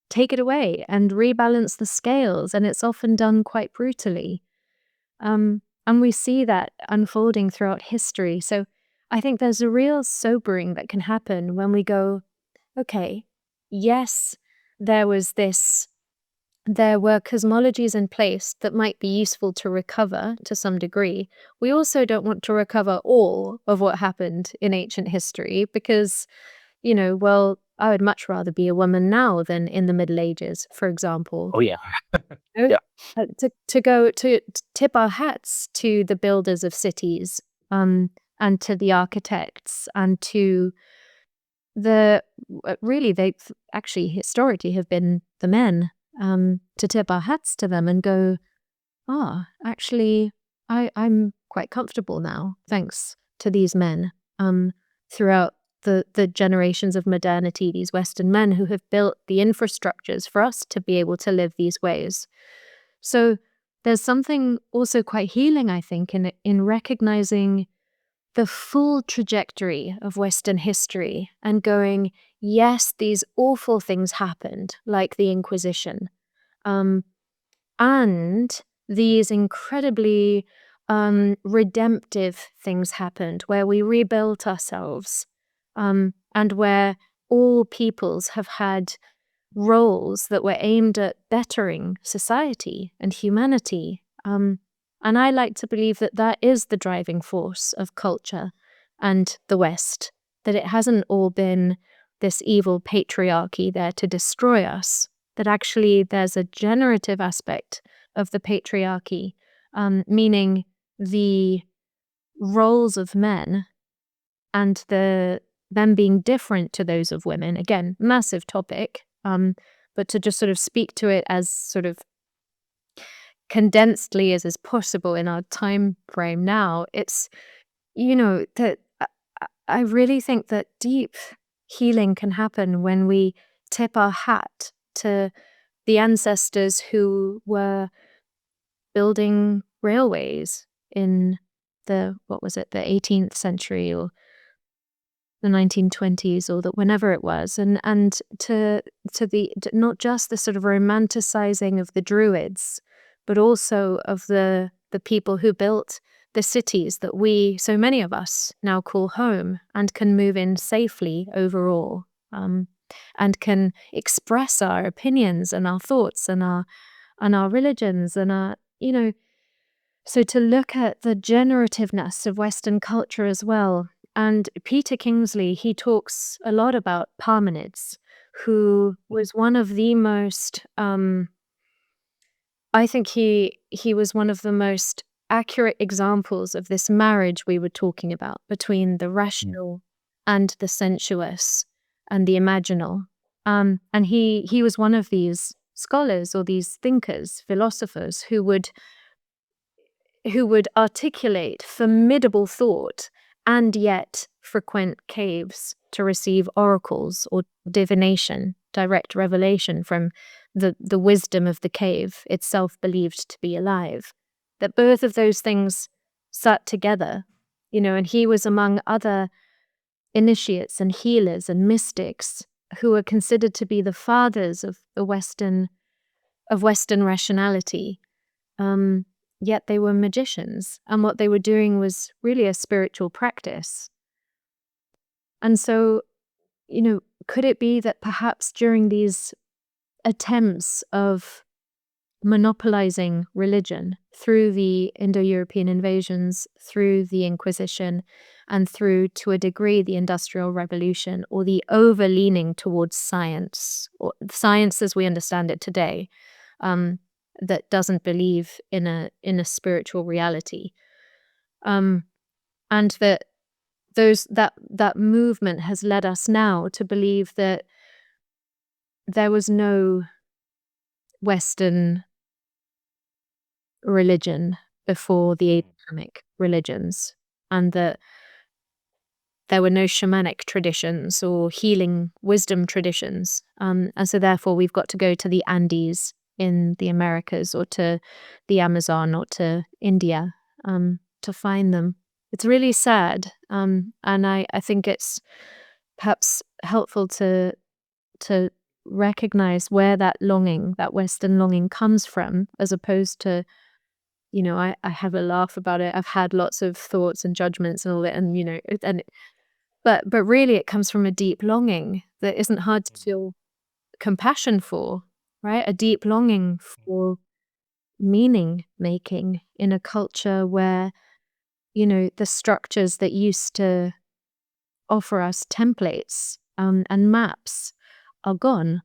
B: take it away and rebalance the scales, and it's often done quite brutally. And we see that unfolding throughout history. So I think there's a real sobering that can happen when we go, okay, yes, there were cosmologies in place that might be useful to recover to some degree. We also don't want to recover all of what happened in ancient history because, well, I would much rather be a woman now than in the Middle Ages, for example.
A: Oh, yeah.
B: Yeah. To tip our hats to the builders of cities, and to the architects, and to really, they actually historically have been the men, to tip our hats to them and go, actually, I'm quite comfortable now, thanks to these men, throughout the generations of modernity, these Western men who have built the infrastructures for us to be able to live these ways. So there's something also quite healing, I think, in recognizing the full trajectory of Western history and going, yes, these awful things happened, like the Inquisition, and these incredibly redemptive things happened where we rebuilt ourselves, and where all peoples have had roles that were aimed at bettering society and humanity. And I like to believe that that is the driving force of culture and the West, that it hasn't all been this evil patriarchy there to destroy us, that actually there's a generative aspect of the patriarchy, meaning the roles of men and them being different to those of women. Again, massive topic, but to just sort of speak to it as sort of condensedly as is possible in our time frame now, it's, that I really think that deep healing can happen when we tip our hat to the ancestors who were building railways in the 18th century or the 1920s, or that whenever it was, and to not just the sort of romanticizing of the Druids, but also of the people who built the cities that so many of us now call home and can move in safely overall, and can express our opinions and our thoughts and our religions and our, so to look at the generativeness of Western culture as well. And Peter Kingsley, he talks a lot about Parmenides, who was one of the most, I think he was one of the most accurate examples of this marriage we were talking about between the rational and the sensuous and the imaginal. And he was one of these scholars or these thinkers, philosophers, who would articulate formidable thought and yet frequent caves to receive oracles or divination, direct revelation from the wisdom of the cave, itself believed to be alive. That both of those things sat together, and he was among other initiates and healers and mystics who were considered to be the fathers of the Western of Western rationality. Yet they were magicians, and what they were doing was really a spiritual practice. And so, could it be that perhaps during these attempts of monopolizing religion through the Indo-European invasions, through the Inquisition, and through, to a degree, the Industrial Revolution, or the over-leaning towards science, or science as we understand it today, that doesn't believe in a spiritual reality, and that that movement has led us now to believe that there was no Western religion before the Abrahamic religions, and that there were no shamanic traditions or healing wisdom traditions. And so therefore we've got to go to the Andes in the Americas, or to the Amazon, or to India, to find them. It's really sad. And I think it's perhaps helpful to recognize where that longing, that Western longing, comes from, as opposed to, I have a laugh about it. I've had lots of thoughts and judgments and all that, and but really it comes from a deep longing that isn't hard to feel compassion for, right? A deep longing for meaning making in a culture where, the structures that used to offer us templates and maps are gone.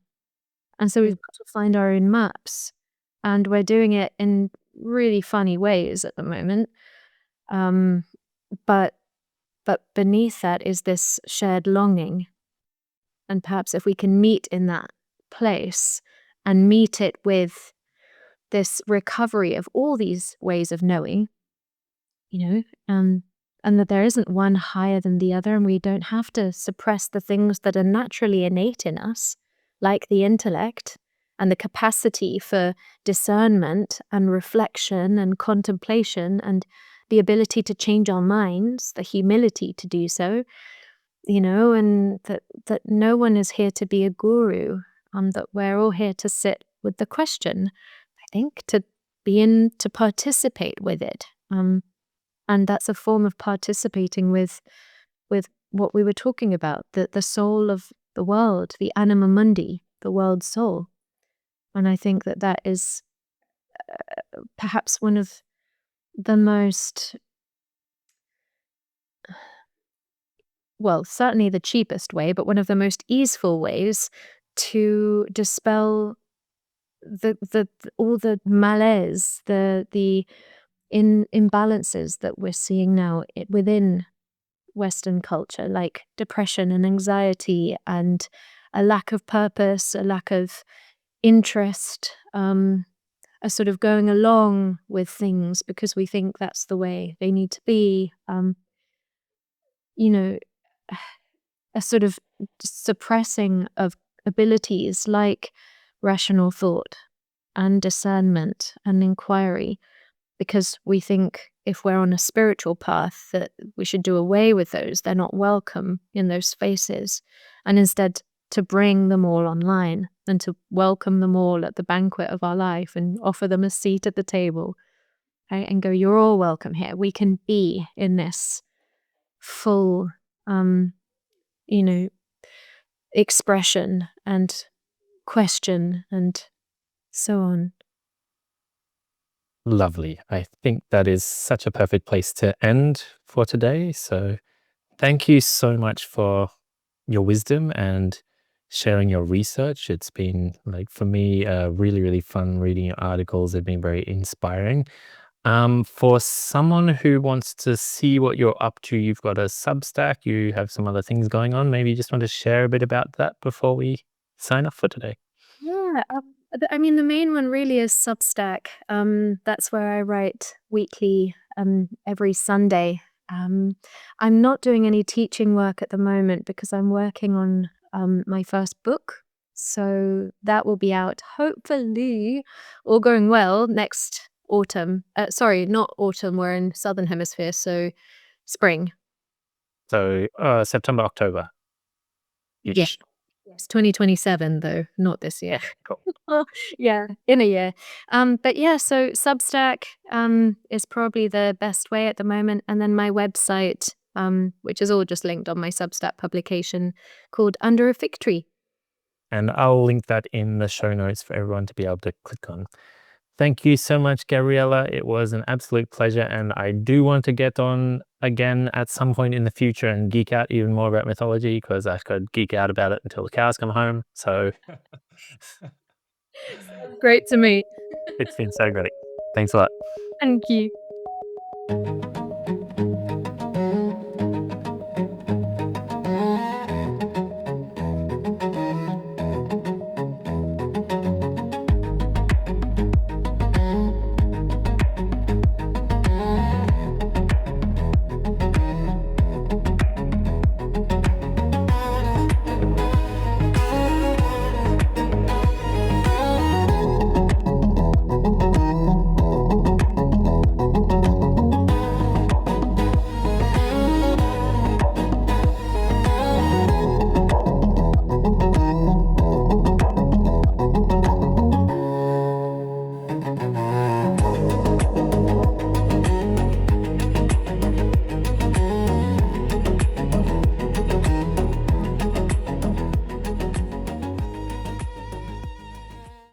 B: And so we've got to find our own maps. And we're doing it in really funny ways at the moment. But beneath that is this shared longing. And perhaps if we can meet in that place and meet it with this recovery of all these ways of knowing, and that there isn't one higher than the other, and we don't have to suppress the things that are naturally innate in us, like the intellect and the capacity for discernment and reflection and contemplation, and the ability to change our minds, the humility to do so, and that no one is here to be a guru, that we're all here to sit with the question, I think, to participate with it. And that's a form of participating with what we were talking about, the soul of the world, the anima mundi, the world soul. And I think that is perhaps one of the most, well, certainly the cheapest way, but one of the most easeful ways to dispel all the malaise, the imbalances that we're seeing now within Western culture, like depression and anxiety and a lack of purpose, a lack of interest, a sort of going along with things because we think that's the way they need to be, a sort of suppressing of abilities like rational thought and discernment and inquiry, because we think if we're on a spiritual path that we should do away with those. They're not welcome in those spaces. And instead to bring them all online and to welcome them all at the banquet of our life and offer them a seat at the table, right? And go, you're all welcome here. We can be in this full, expression and question and so on.
A: Lovely. I think that is such a perfect place to end for today. So thank you so much for your wisdom and sharing your research. It's been, like, for me, really, really fun reading your articles. They've been very inspiring. For someone who wants to see what you're up to, you've got a Substack, you have some other things going on. Maybe you just want to share a bit about that before we sign off for today.
B: Yeah, the main one really is Substack. That's where I write weekly, every Sunday. I'm not doing any teaching work at the moment because I'm working on my first book. So that will be out, hopefully, all going well, next autumn. Sorry, not autumn, we're in Southern Hemisphere, so spring.
A: So September, October.
B: Yeah. Yes, 2027 though, not this year.
A: Cool.
B: Yeah, in a year. But yeah, so Substack is probably the best way at the moment. And then my website, which is all just linked on my Substack publication called Under a Fig Tree.
A: And I'll link that in the show notes for everyone to be able to click on. Thank you so much, Gabriela. It was an absolute pleasure. And I do want to get on again at some point in the future and geek out even more about mythology, because I could geek out about it until the cows come home. So
B: Great to meet.
A: it's been so great. Thanks a lot.
B: Thank you.